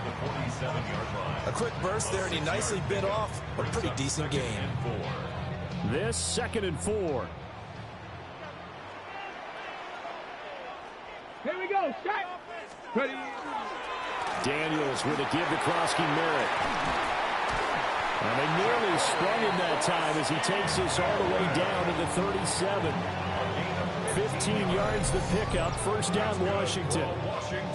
O: A quick burst there, and he nicely bit off a pretty decent gain.
N: This 2nd and 4.
M: Here we go, shot. Ready.
N: Daniels with a give to Krosky-Merritt. And they nearly sprung him that time as he takes this all the way down to the 37. 15 yards the pickup, first down Washington.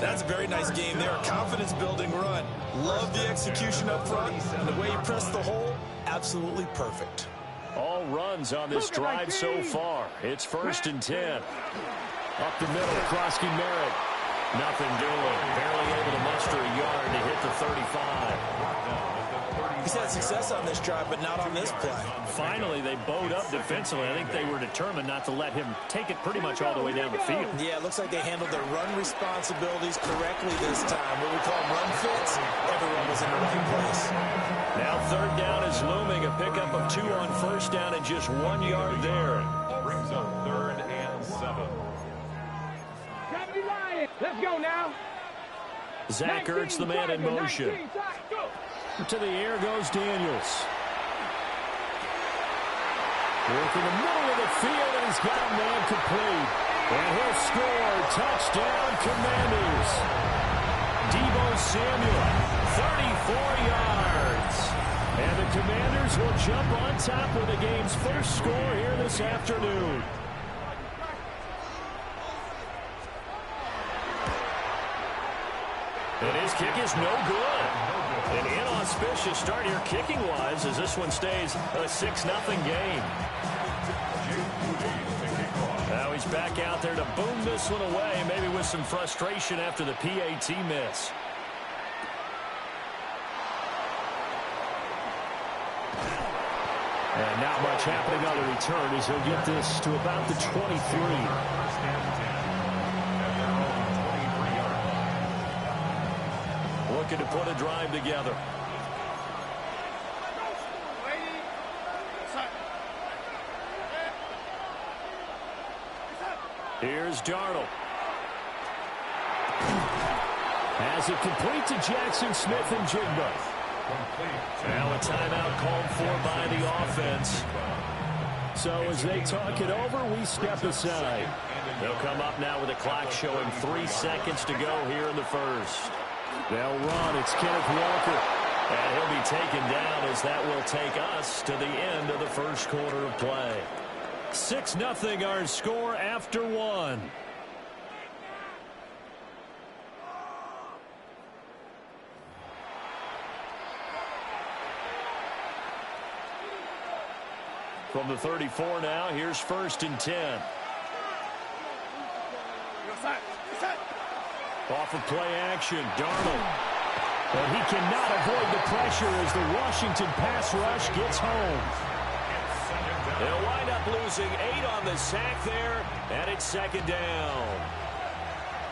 O: That's a very nice game there, a confidence-building run. Love the execution up front, and the way he pressed the hole, absolutely perfect.
N: All runs on this drive so far. It's 1st and 10. Up the middle, Krosky-Merritt. Nothing doing. Barely able to muster a yard to hit the 35.
O: He's had success on this drive, but not on this play.
N: Finally, they bowed up defensively. I think they were determined not to let him take it pretty much all the way down the field.
O: Yeah, it looks like they handled their run responsibilities correctly this time. What we call run fits, everyone was in the right place.
N: Now third down is looming. A pickup of 2 on first down and just 1 yard there.
I: Brings up 3rd and 7.
M: Let's go now.
N: Zach Ertz, the man in motion. To the air goes Daniels. Working the middle of the field, and he's got a man complete. And he'll score. Touchdown, Commanders. Deebo Samuel, 34 yards. And the Commanders will jump on top with the game's first score here this afternoon. And his kick is no good. An inauspicious start here kicking-wise as this one stays a 6-0 game. Now he's back out there to boom this one away, maybe with some frustration after the PAT miss. And not much happening on the return as he'll get this to about the 23. Looking to put a drive together. Here's Darnold. Has it complete to Jackson Smith and Jigba. Now a timeout called for by the offense. So as they talk it over, we step aside. They'll come up now with a clock showing 3 seconds to go here in the first. They'll run. It's Kenneth Walker. And he'll be taken down as that will take us to the end of the first quarter of play. 6-0 our score after one. From the 34 now, here's 1st and 10. Off of play action, Darnold. But he cannot avoid the pressure as the Washington pass rush gets home. They'll wind up losing 8 on the sack there, and it's 2nd down.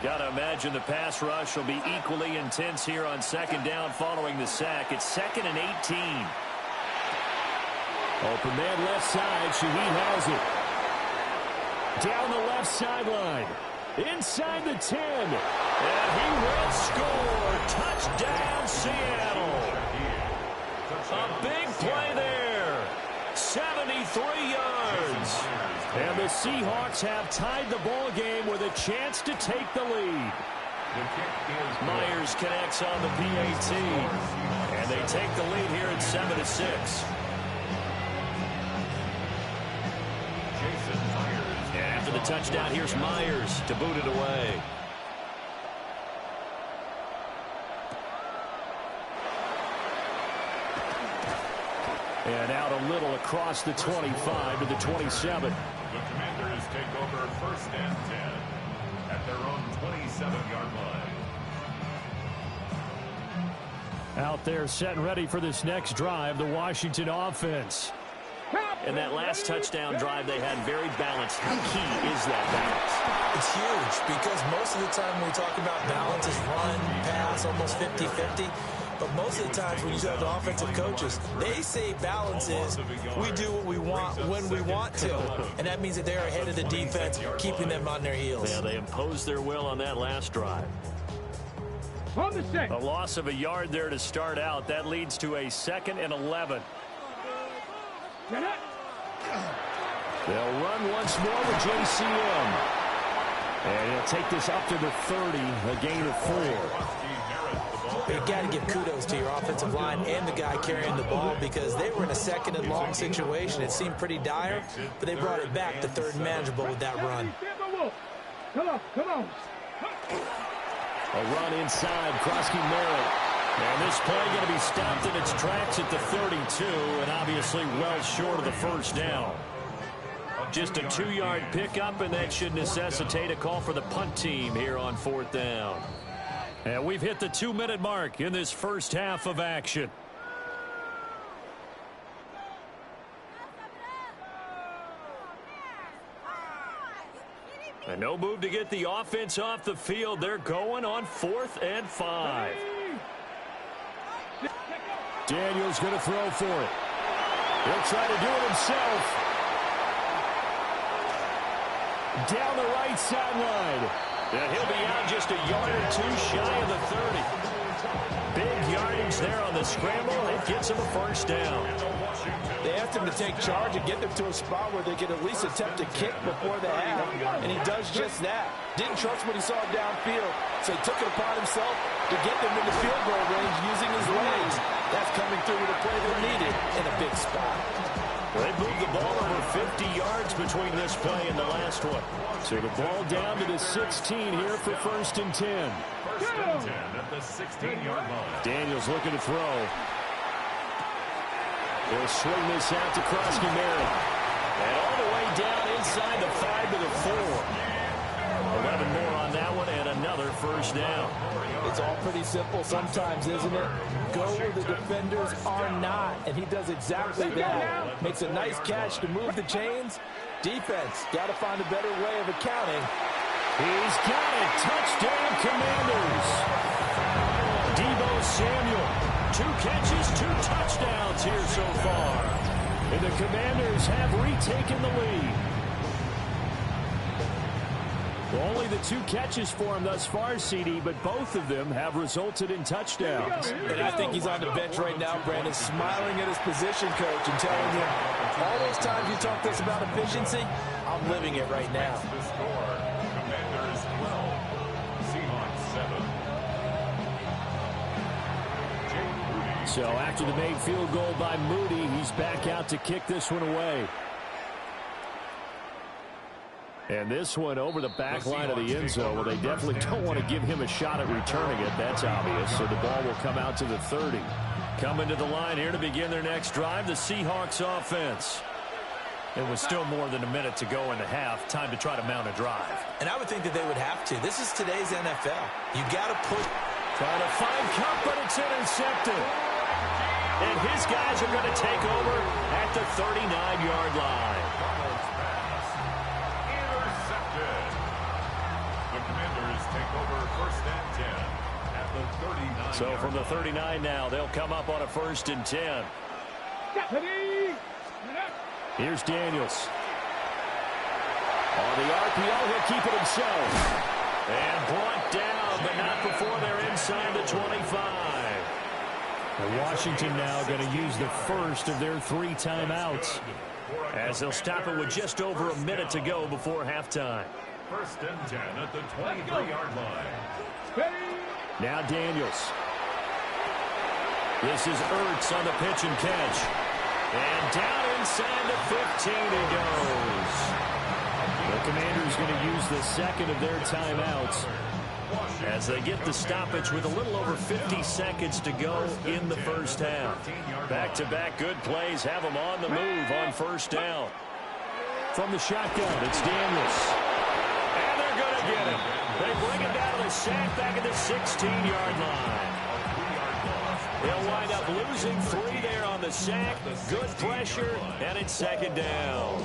N: Gotta imagine the pass rush will be equally intense here on 2nd down following the sack. It's 2nd and 18. Open man left side. Shaheed has it. Down the left sideline. Inside the 10. And he will score. Touchdown, Seattle. A big play there. 73 yards. And the Seahawks have tied the ball game with a chance to take the lead. Myers connects on the PAT. And they take the lead here at 7-6. After the touchdown, here's Myers to boot it away. And out a little across the 25 to the 27.
I: The Commanders take over 1st and 10 at their own 27-yard line.
N: Out there set and ready for this next drive, the Washington offense. And that last touchdown drive they had very balanced. How key is that balance?
O: It's huge because most of the time when we talk about balance is run, pass, almost 50-50. But most of the times when you talk to offensive coaches, they say balance is we do what we want when we want to. And that means that they're ahead of the defense, keeping them on their heels.
N: Yeah, they imposed their will on that last drive. A loss of a yard there to start out. That leads to a 2nd and 11. They'll run once more with JCM. And he'll take this up to the 30, a gain of 4.
O: You've got to give kudos to your offensive line and the guy carrying the ball because they were in a 2nd and long situation. It seemed pretty dire, but they brought it back to 3rd and manageable with that run.
M: Come on.
N: A run inside, Krosky Merritt. And this play going to be stopped in its tracks at the 32, and obviously well short of the 1st down. Just a 2-yard pickup, and that should necessitate a call for the punt team here on 4th down. And we've hit the 2-minute mark in this first half of action. And no move to get the offense off the field. They're going on 4th and 5. Daniels going to throw for it. He'll try to do it himself. Down the right sideline. And he'll be out just a yard or 2 shy of the 30. Big yardage there on the scramble. It gets him a 1st down.
O: They asked him to take charge and get them to a spot where they could at least attempt a kick before the half, and he does just that. Didn't trust what he saw downfield, so he took it upon himself to get them into field goal range using his legs. That's coming through with a play they needed in a big spot.
N: They moved the ball over 50 yards between this play and the last one. So the ball down to the 16 here for 1st and 10.
I: 1st and 10 at the 16-yard line.
N: Daniels looking to throw. He'll swing this out to Krosky Merritt. And all the way down inside the 5 to the 4. 11 more on that one and another 1st down.
O: It's all pretty simple sometimes, isn't it? Go where the defenders are not, and he does exactly that. Makes a nice catch to move the chains. Defense, got to find a better way of accounting.
N: He's got it. Touchdown, Commanders. Deebo Samuel. 2 catches, 2 touchdowns here so far. And the Commanders have retaken the lead. Well, only the 2 catches for him thus far, CD, but both of them have resulted in touchdowns.
O: And I think he's on the bench right now, Brandon, smiling at his position coach and telling him, all those times you talk to us about efficiency, I'm living it right now.
I: The score, Commanders 12, Seahawks 7.
N: So after the made field goal by Moody, he's back out to kick this one away. And this one over the back line of the end zone. Well, they definitely don't want to give him a shot at returning it. That's obvious. So the ball will come out to the 30. Coming to the line here to begin their next drive, the Seahawks offense. It was still more than a minute to go in the half. Time to try to mount a drive.
O: And I would think that they would have to. This is today's NFL. You got to put...
N: Trying to find Cup, but it's intercepted. And his guys are going to take over at the 39-yard line.
I: Intercepted. The Commanders take over first and 10 at the 39.
N: So from the 39 now, they'll come up on a 1st and 10. Here's Daniels. On the RPO, he'll keep it himself. And brought down, but not before they're inside the 25. Washington now going to use the first of their 3 timeouts, as they'll stop it with just over a minute to go before halftime.
I: First and 10 at the 23-yard line.
N: Now Daniels. This is Ertz on the pitch and catch. And down inside the 15 he goes. The Commanders going to use the second of their timeouts as they get the stoppage with a little over 50 seconds to go in the first half. Back-to-back good plays have them on the move on first down. From the shotgun, it's Daniels. And they're going to get him. They bring him down to the sack back at the 16-yard line. They'll wind up losing 3 there on the sack. Good pressure, and it's second down.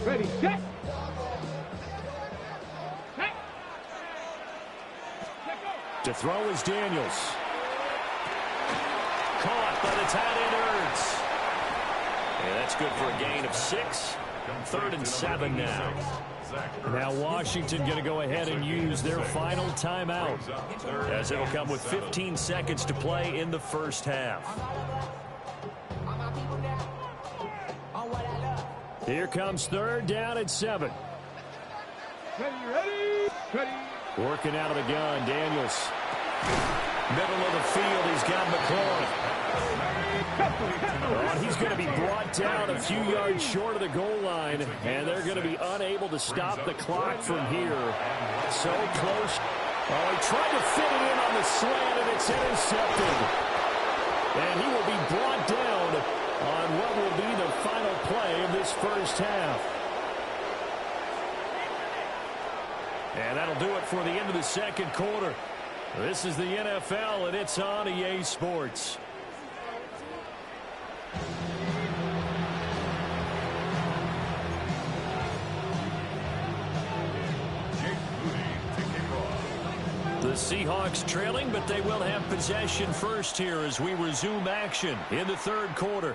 M: Ready, set.
N: To throw is Daniels. Caught by the tight end Ertz. Yeah, that's good for a gain of 6. 3rd and 7 now. Now Washington going to go ahead and use their final timeout, as it'll come with 15 seconds to play in the first half. Here comes 3rd down at 7.
M: Ready.
N: Working out of the gun, Daniels. Middle of the field, he's got McLaurin. Oh, he's going to be brought down a few yards short of the goal line, and they're going to be unable to stop the clock from here. So close. Oh, he tried to fit it in on the slant, and it's intercepted. And he will be brought down on what will be the final play of this first half. And that'll do it for the end of the second quarter. This is the NFL, and it's on EA Sports. The Seahawks trailing, but they will have possession first here as we resume action in the third quarter.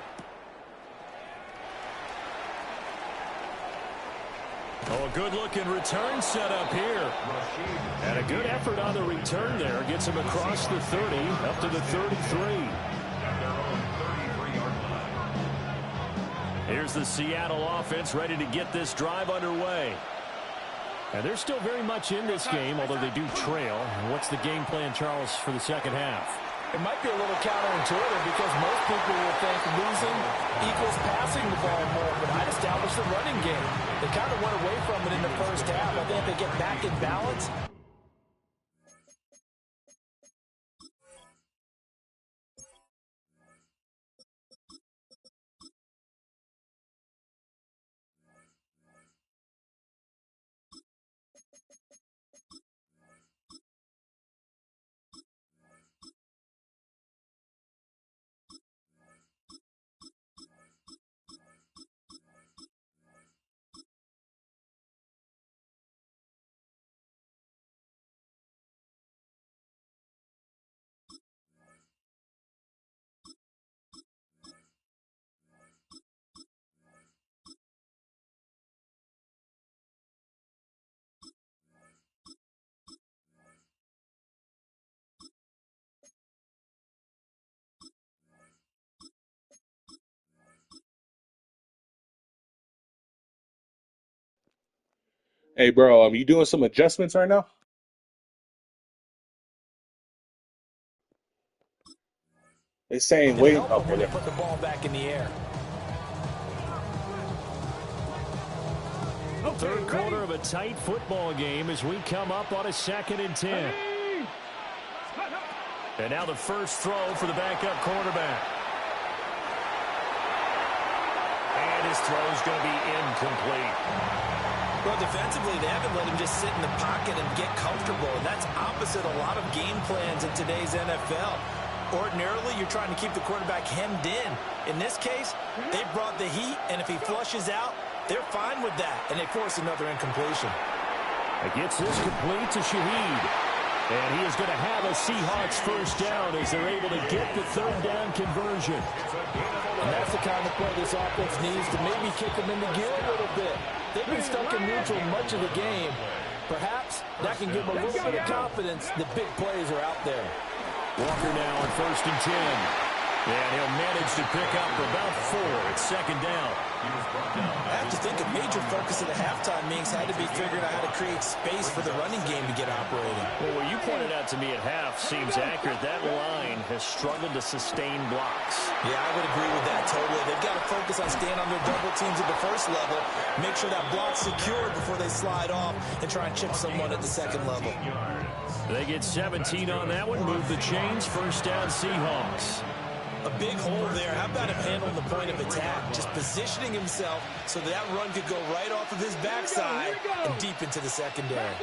N: Oh, a good-looking return set up here. And a good effort on the return there. Gets him across the 30, up to the 33. Here's the Seattle offense ready to get this drive underway. And they're still very much in this game, although they do trail. What's the game plan, Charles, for the second half?
O: It might be a little counterintuitive because most people will think losing equals passing the ball more, but I'd establish the running game. They kind of went away from it in the first half. I think if they get back in balance.
H: Hey, bro, you doing some adjustments right now? They saying waiting up for them.
O: Put the ball back in the air.
N: Third quarter of a tight football game as we come up on a 2nd and 10. And now the first throw for the backup quarterback. And his throw is going to be incomplete.
O: Well, defensively, they haven't let him just sit in the pocket and get comfortable. And that's opposite a lot of game plans in today's NFL. Ordinarily, you're trying to keep the quarterback hemmed in. In this case, they brought the heat, and if he flushes out, they're fine with that, and they force another incompletion.
N: It gets this complete to Shaheed. And he is going to have a Seahawks first down as they're able to get the 3rd down conversion.
O: And that's the kind of play this offense needs to maybe kick them into gear a little bit. They've been stuck in neutral much of the game. Perhaps that can give them a little bit of confidence that big plays are out there.
N: Walker now on 1st and 10. And he'll manage to pick up about 4 at 2nd down.
O: I have to think a major focus of the halftime meetings had to be figuring out how to create space for the running game to get operating.
N: Well, what you pointed out to me at half seems accurate. That line has struggled to sustain blocks.
O: Yeah, I would agree with that totally. They've got to focus on staying on their double teams at the first level, make sure that block's secured before they slide off and try and chip someone at the 2nd level.
N: They get 17 on that one, move the chains, first down Seahawks.
O: A big hole there. How about him handling the point of attack? Just positioning himself so that run could go right off of his backside and deep into the secondary.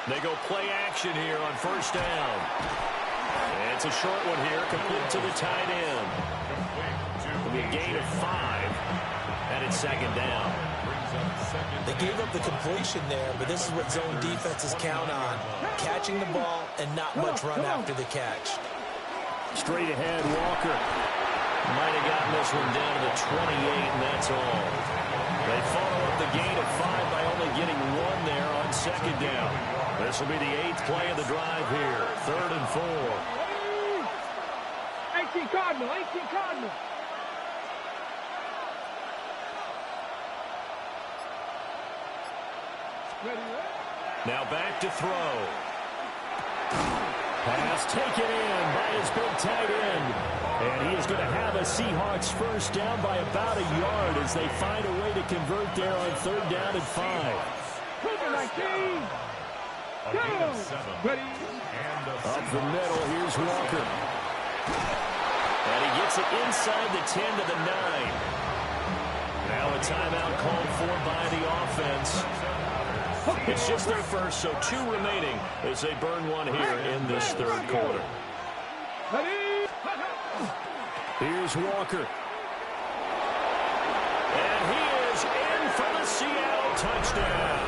N: They go play action here on first down. And it's a short one here, complete to the tight end. It'll be a gain of 5, and it's 2nd down.
O: They gave up the completion there, but this is what zone defenses count on. Catching the ball and not much run after the catch.
N: Straight ahead, Walker. Might have gotten this one down to the 28, and that's all. They follow up the gain of 5 by only getting 1 there on 2nd down. This will be the 8th play of the drive here. 3rd and 4.
M: 18 Cardinal, 18 Cardinal.
N: Now back to throw. Pass taken in by his big tight end. And he is going to have a Seahawks first down by about a yard as they find a way to convert there on 3rd down and 5. Up the middle, here's Walker. And he gets it inside the 10 to the 9. Now a timeout called for by the offense. It's just their first, so 2 remaining as they burn 1 here in this 3rd quarter. Here's Walker. And he is in for the Seattle touchdown.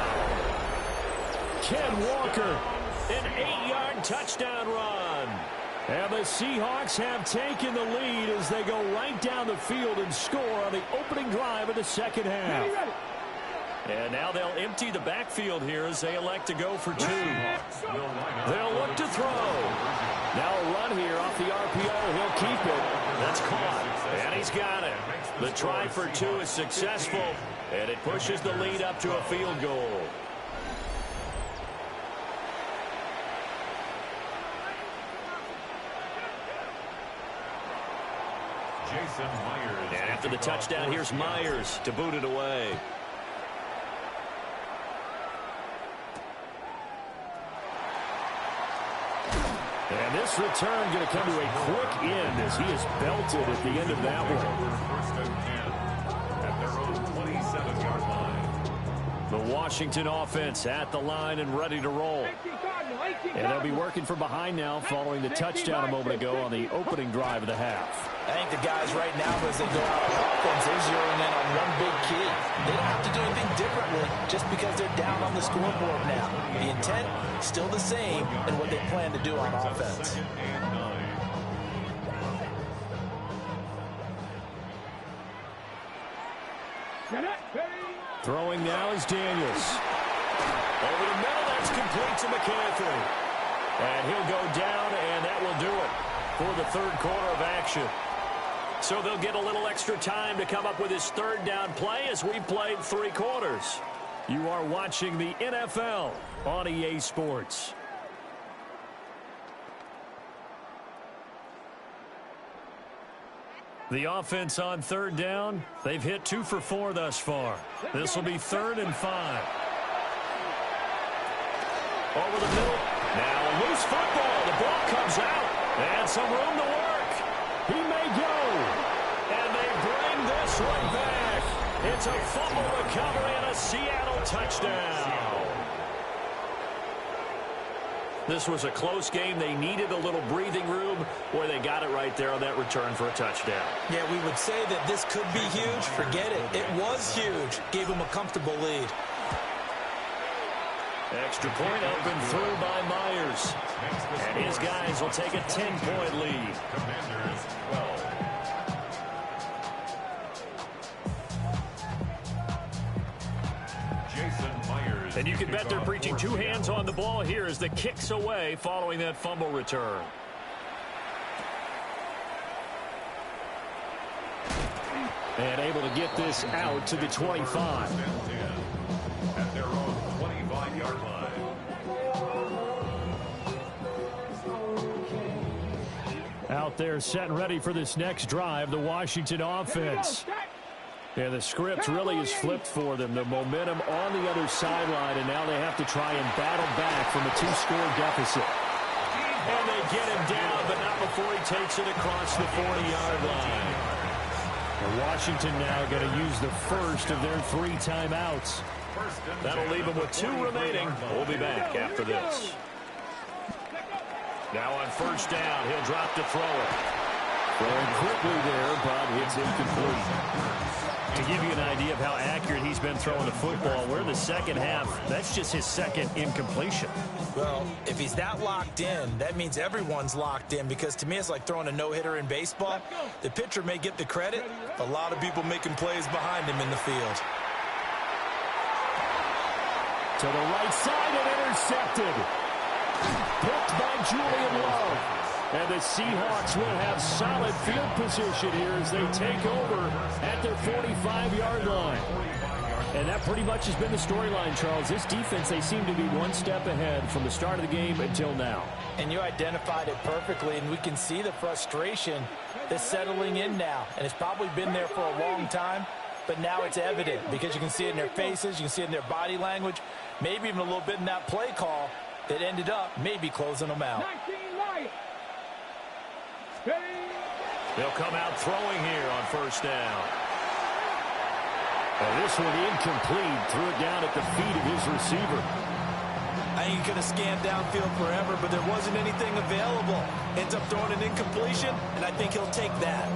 N: Ken Walker, an 8-yard touchdown run. And the Seahawks have taken the lead as they go right down the field and score on the opening drive of the 2nd half. And now they'll empty the backfield here as they elect to go for 2. They'll look to throw. Now a run here off the RPO. He'll keep it. That's caught. And he's got it. The try for 2 is successful. And it pushes the lead up to a field goal. And after the touchdown, here's Myers to boot it away. And this return going to come to a quick end as he is belted at the end of that one. At their own 27-yard line. The Washington offense at the line and ready to roll. And they'll be working from behind now following the touchdown a moment ago on the opening drive of the half.
O: I think the guys right now, as they go out on offense, they're zeroing in on one big key. They don't have to do anything differently just because they're down on the scoreboard now. The intent, still the same, and what they plan to do on offense.
N: Throwing now is Daniels. Over the middle, that's complete to McCaffrey. And he'll go down, and that will do it for the 3rd quarter of action. So they'll get a little extra time to come up with his 3rd down play as we played 3 quarters. You are watching the NFL on EA Sports. The offense on third down, they've hit 2 for 4 thus far. This will be 3rd and 5. Over the middle. Now a loose football. The ball comes out. And some room to work. He may go. And they bring this one back. It's a fumble recovery and a Seattle touchdown. This was a close game. They needed a little breathing room where they got it right there on that return for a touchdown.
O: Yeah, we would say that this could be huge. Forget it. It was huge. Gave them a comfortable lead.
N: Extra point up and through by Myers. And his guys will take a 10-point lead.
I: Commanders 12.
N: And you can bet they're preaching 2 hands on the ball here as the kick's away following that fumble return. And able to get this out to the 25.
I: At their own 25-yard line.
N: Out there set and ready for this next drive, the Washington offense. And the script really is flipped for them. The momentum on the other sideline, and now they have to try and battle back from a 2-score deficit. And they get him down, but not before he takes it across the 40-yard line. And Washington now going to use the first of their 3 timeouts. That'll leave them with 2 remaining. We'll be back after this. Now on first down, he'll drop to throw it. Throwing quickly there, but it's incomplete. To give you an idea of how accurate he's been throwing the football, we're in the second half. That's just his 2nd incompletion.
O: Well, if he's that locked in, that means everyone's locked in, because to me it's like throwing a no-hitter in baseball. The pitcher may get the credit, a lot of people making plays behind him in the field.
N: To the right side and intercepted. Picked by Julian Love. And the Seahawks will have solid field position here as they take over at their 45-yard line. And that pretty much has been the storyline, Charles. This defense, they seem to be 1 step ahead from the start of the game until now.
O: And you identified it perfectly, and we can see the frustration that's settling in now. And it's probably been there for a long time, but now it's evident because you can see it in their faces, you can see it in their body language, maybe even a little bit in that play call that ended up maybe closing them out.
N: They'll come out throwing here on first down. And this one incomplete. Threw it down at the feet of his receiver.
O: I think he could have scanned downfield forever, but there wasn't anything available. Ends up throwing an incompletion, and I think he'll take that.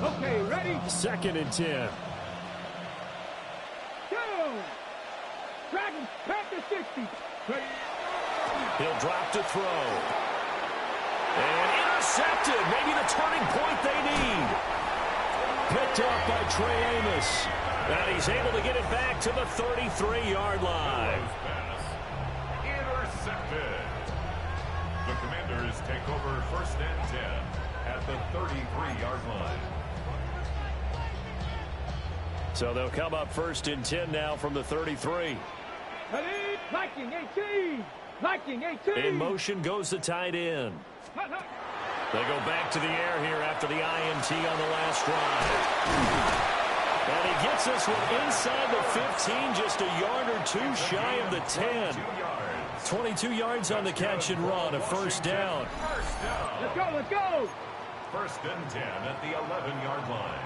M: Okay, ready?
N: 2nd and 10.
M: Go! Dragons, Panther 60.
N: He'll drop to throw. And intercepted. Maybe the turning point they need. Picked up by Trey Amos. And he's able to get it back to the 33-yard line.
I: Intercepted. The Commanders take over 1st and 10 at the 33-yard line.
N: So they'll come up 1st and 10 now from the 33.
M: Viking 18. Viking 18.
N: In motion goes the tight end. They go back to the air here after the INT on the last drive. And he gets this one inside the 15, just a yard or 2 shy of the 10. 22 yards on the catch and run, a first down.
M: Let's go, let's go.
I: 1st and 10 at the 11-yard line.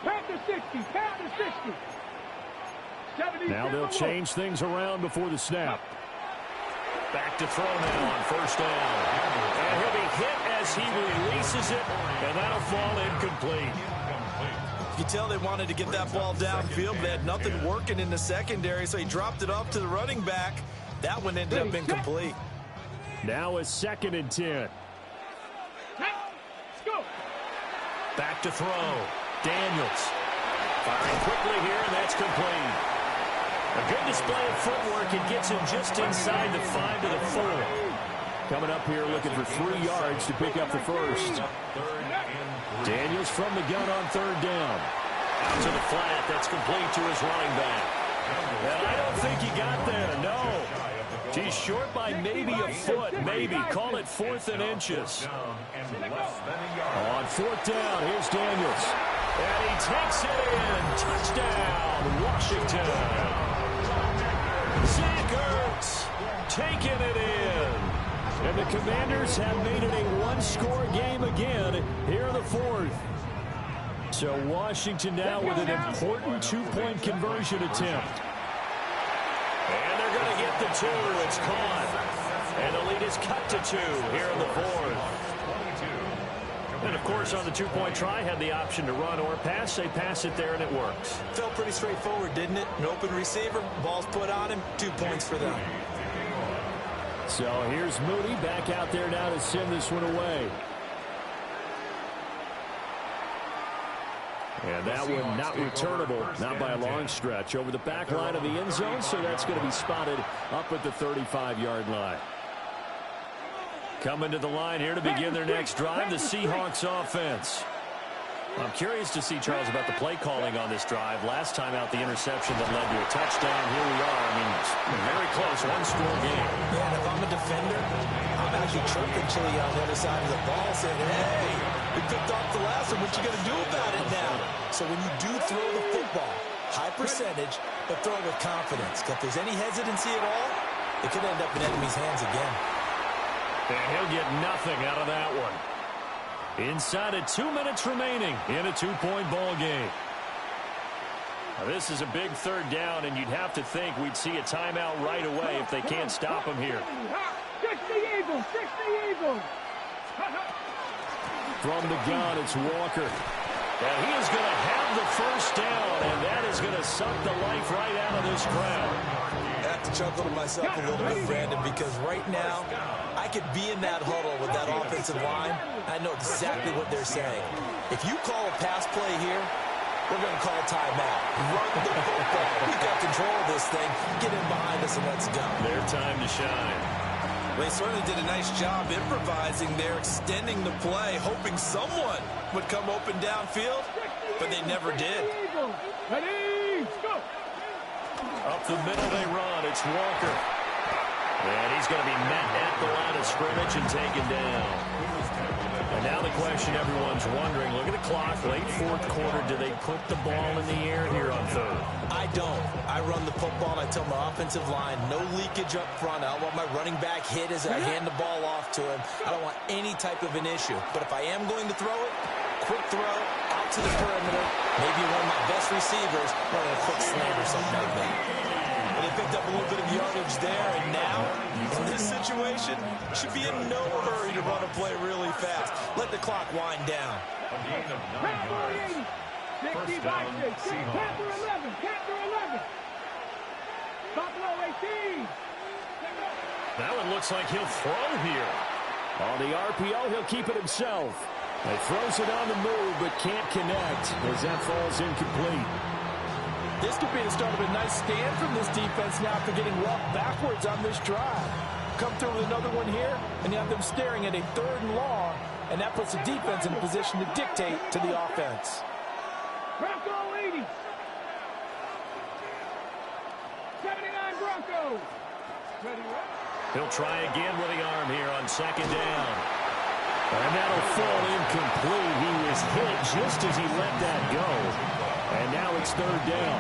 M: Panther 60, Panther 60.
N: Now they'll change things around before the snap. Back to throw now on first down. And he'll be hit as he releases it, and that'll fall incomplete.
O: You tell they wanted to get that ball downfield, but they had nothing working in the secondary, so he dropped it off to the running back. That one ended up incomplete.
N: Now a 2nd and 10.
M: Let's go.
N: Back to throw. Daniels. Firing quickly here, and that's complete. A good display of footwork. It gets him just inside the 5 to the 4. Coming up here looking for 3 yards to pick up the first. Daniels from the gun on 3rd down. Out to the flat. That's complete to his running back. And I don't think he got there. No. She's short by maybe a foot, maybe. Call it 4th and inches. On 4th down, here's Daniels. And he takes it in. Touchdown, Washington. Zach Ertz taking it in. And the Commanders have made it a one-score game again here in the 4th. So Washington now with an important two-point conversion attempt. And they're going to get the 2. It's caught. And the lead is cut to 2 here in the 4th. And, of course, on the two-point try, had the option to run or pass. They pass it there, and it works.
O: Felt pretty straightforward, didn't it? An open receiver, ball's put on him, 2 points for them.
N: So here's Moody back out there now to send this one away. And that one not returnable, not by a long stretch, over the back line of the end zone, so that's going to be spotted up at the 35-yard line. Coming to the line here to begin their next drive, the Seahawks offense. I'm curious to see, Charles, about the play calling on this drive. Last time out, the interception that led to a touchdown. Here we are. I mean, very close, one-score game.
O: Yeah, and if I'm a defender, I'm actually chirping Chili on the other side of the ball, saying, hey, we picked off the last one. What you going to do about it now? So when you do throw the football, high percentage, but throw it with confidence. If there's any hesitancy at all, it could end up in enemy's hands again.
N: And he'll get nothing out of that one. Inside of 2 minutes remaining in a 2-point ball game. Now, this is a big 3rd down, and you'd have to think we'd see a timeout right away if they can't stop him here. From the gun, it's Walker. And he is going to have the 1st down, and that is going to suck the life right out of this crowd.
O: I have to chuckle to myself a little bit, Brandon, because right now I could be in that huddle with that offensive line. I know exactly what they're saying. If you call a pass play here, we're going to call a timeout. Run the football. We've got control of this thing. Get in behind us and let's go.
N: Their time to shine.
O: They certainly did a nice job improvising there, extending the play, hoping someone would come open downfield, but they never did.
M: Ready, go!
N: Up the middle they run. It's Walker. And he's going to be met at the line of scrimmage and taken down. And now the question everyone's wondering, look at the clock, late 4th quarter, do they put the ball in the air here on 3rd?
O: I don't. I run the football, and I tell my offensive line, no leakage up front. I don't want my running back hit as I hand the ball off to him. I don't want any type of an issue. But if I am going to throw it, quick throw, out to the perimeter, maybe one of my best receivers running a quick slant or something like that. They picked up a little bit of yardage there, and now, in this situation, should be in no hurry to run a play really fast. Let the clock wind down.
I: A gain of 9 yards. 1st down, Seahawks.
M: Capture 11. Buffalo 18.
N: That one looks like he'll throw here. On the RPO, he'll keep it himself. He throws it on the move, but can't connect as that falls incomplete.
P: This could be the start of a nice stand from this defense now after getting walked backwards on this drive. Come through with another one here, and you have them staring at a 3rd and long, and that puts the defense in a position to dictate to the offense.
M: Bronco 80. 79 Broncos. Ready,
N: He'll try again with the arm here on 2nd down. And that'll fall incomplete. He was hit just as he let that go. And now it's 3rd down.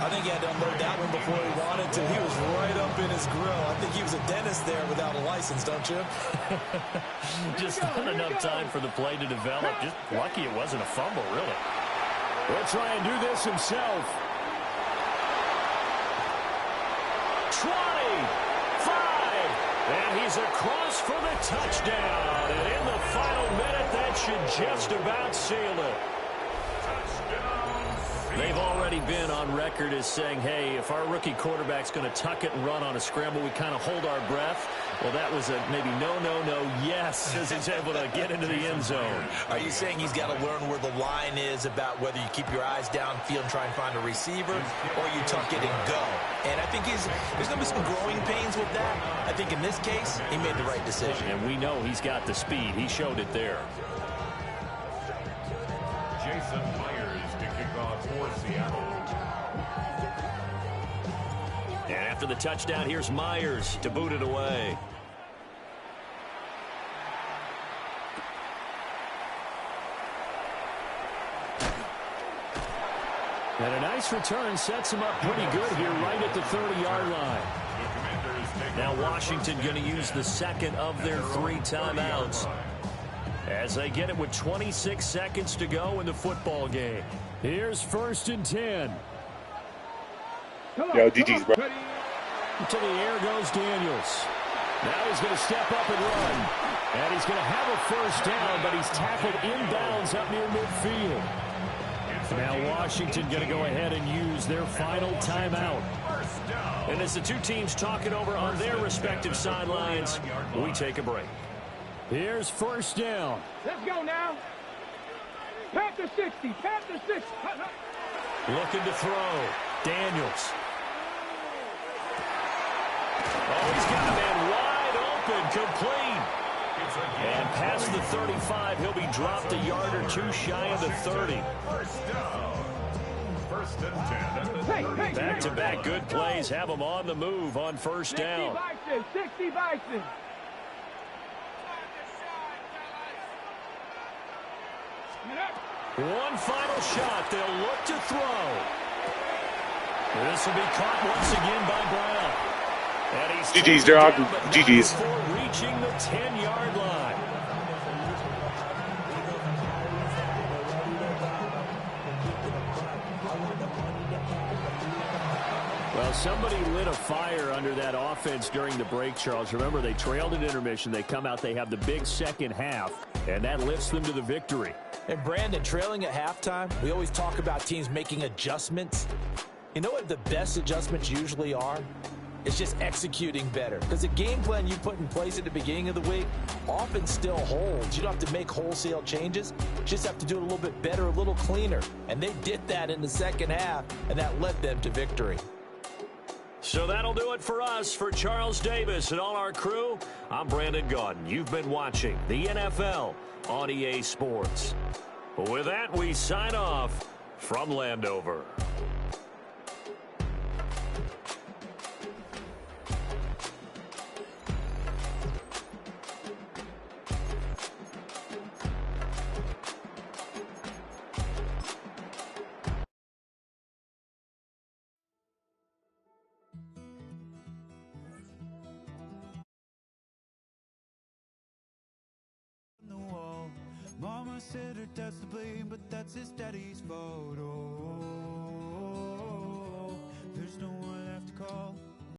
O: I think he had to unload that one before he wanted to. He was right up in his grill. I think he was a dentist there without a license, don't you?
N: Just not enough time for the play to develop. Just lucky it wasn't a fumble, really. He'll try and do this himself. 20, 5, and he's across for the touchdown. And in the final minute, that should just about seal it. They've already been on record as saying, hey, if our rookie quarterback's going to tuck it and run on a scramble, we kind of hold our breath. Well, that was a maybe no, yes, as he's able to get into the end zone.
O: Are you saying he's got to learn where the line is about whether you keep your eyes downfield and try and find a receiver, or you tuck it and go? And I think there's going to be some growing pains with that. I think in this case, he made the right decision.
N: And we know he's got the speed. He showed it there.
I: Jason Myers to kick off for Seattle.
N: And After the touchdown, here's Myers to boot it away. And a nice return sets him up pretty good here right at the 30-yard line. Now Washington going to use the second of their 3 timeouts as they get it with 26 seconds to go in the football game. Here's 1st and 10.
H: Yo, GG's, bro.
N: To the air goes Daniels. Now he's going to step up and run. And he's going to have a 1st down, but he's tackled inbounds up near midfield. Now Washington going to go ahead and use their final timeout. And as the two teams talk it over on their respective sidelines, we take a break. Here's 1st down.
M: Let's go now. Panther 60. Panther 60.
N: Looking to throw. Daniels. Oh, he's got a man wide open, complete. And past the 35, he'll be dropped a yard or 2 shy of the 30.
I: 1st and 10.
N: Back-to-back good plays have them on the move on 1st down.
M: 60 Bison.
N: One final shot. They'll look to throw. This will be caught once again by Brown. And he's
H: GG's, dog. GG's.
N: Before reaching the 10-yard line. Well, somebody lit a fire under that offense during the break, Charles. Remember, they trailed at intermission. They come out, they have the big second half, and that lifts them to the victory.
P: And Brandon, trailing at halftime, we always talk about teams making adjustments. You know what the best adjustments usually are? It's just executing better. Because the game plan you put in place at the beginning of the week often still holds. You don't have to make wholesale changes. You just have to do it a little bit better, a little cleaner. And they did that in the second half, and that led them to victory.
N: So that'll do it for us. For Charles Davis and all our crew, I'm Brandon Gaudin. You've been watching the NFL on EA Sports. With that, we sign off from Landover.
Q: Mama said her dad's to blame, but that's his daddy's photo. There's no one left to call.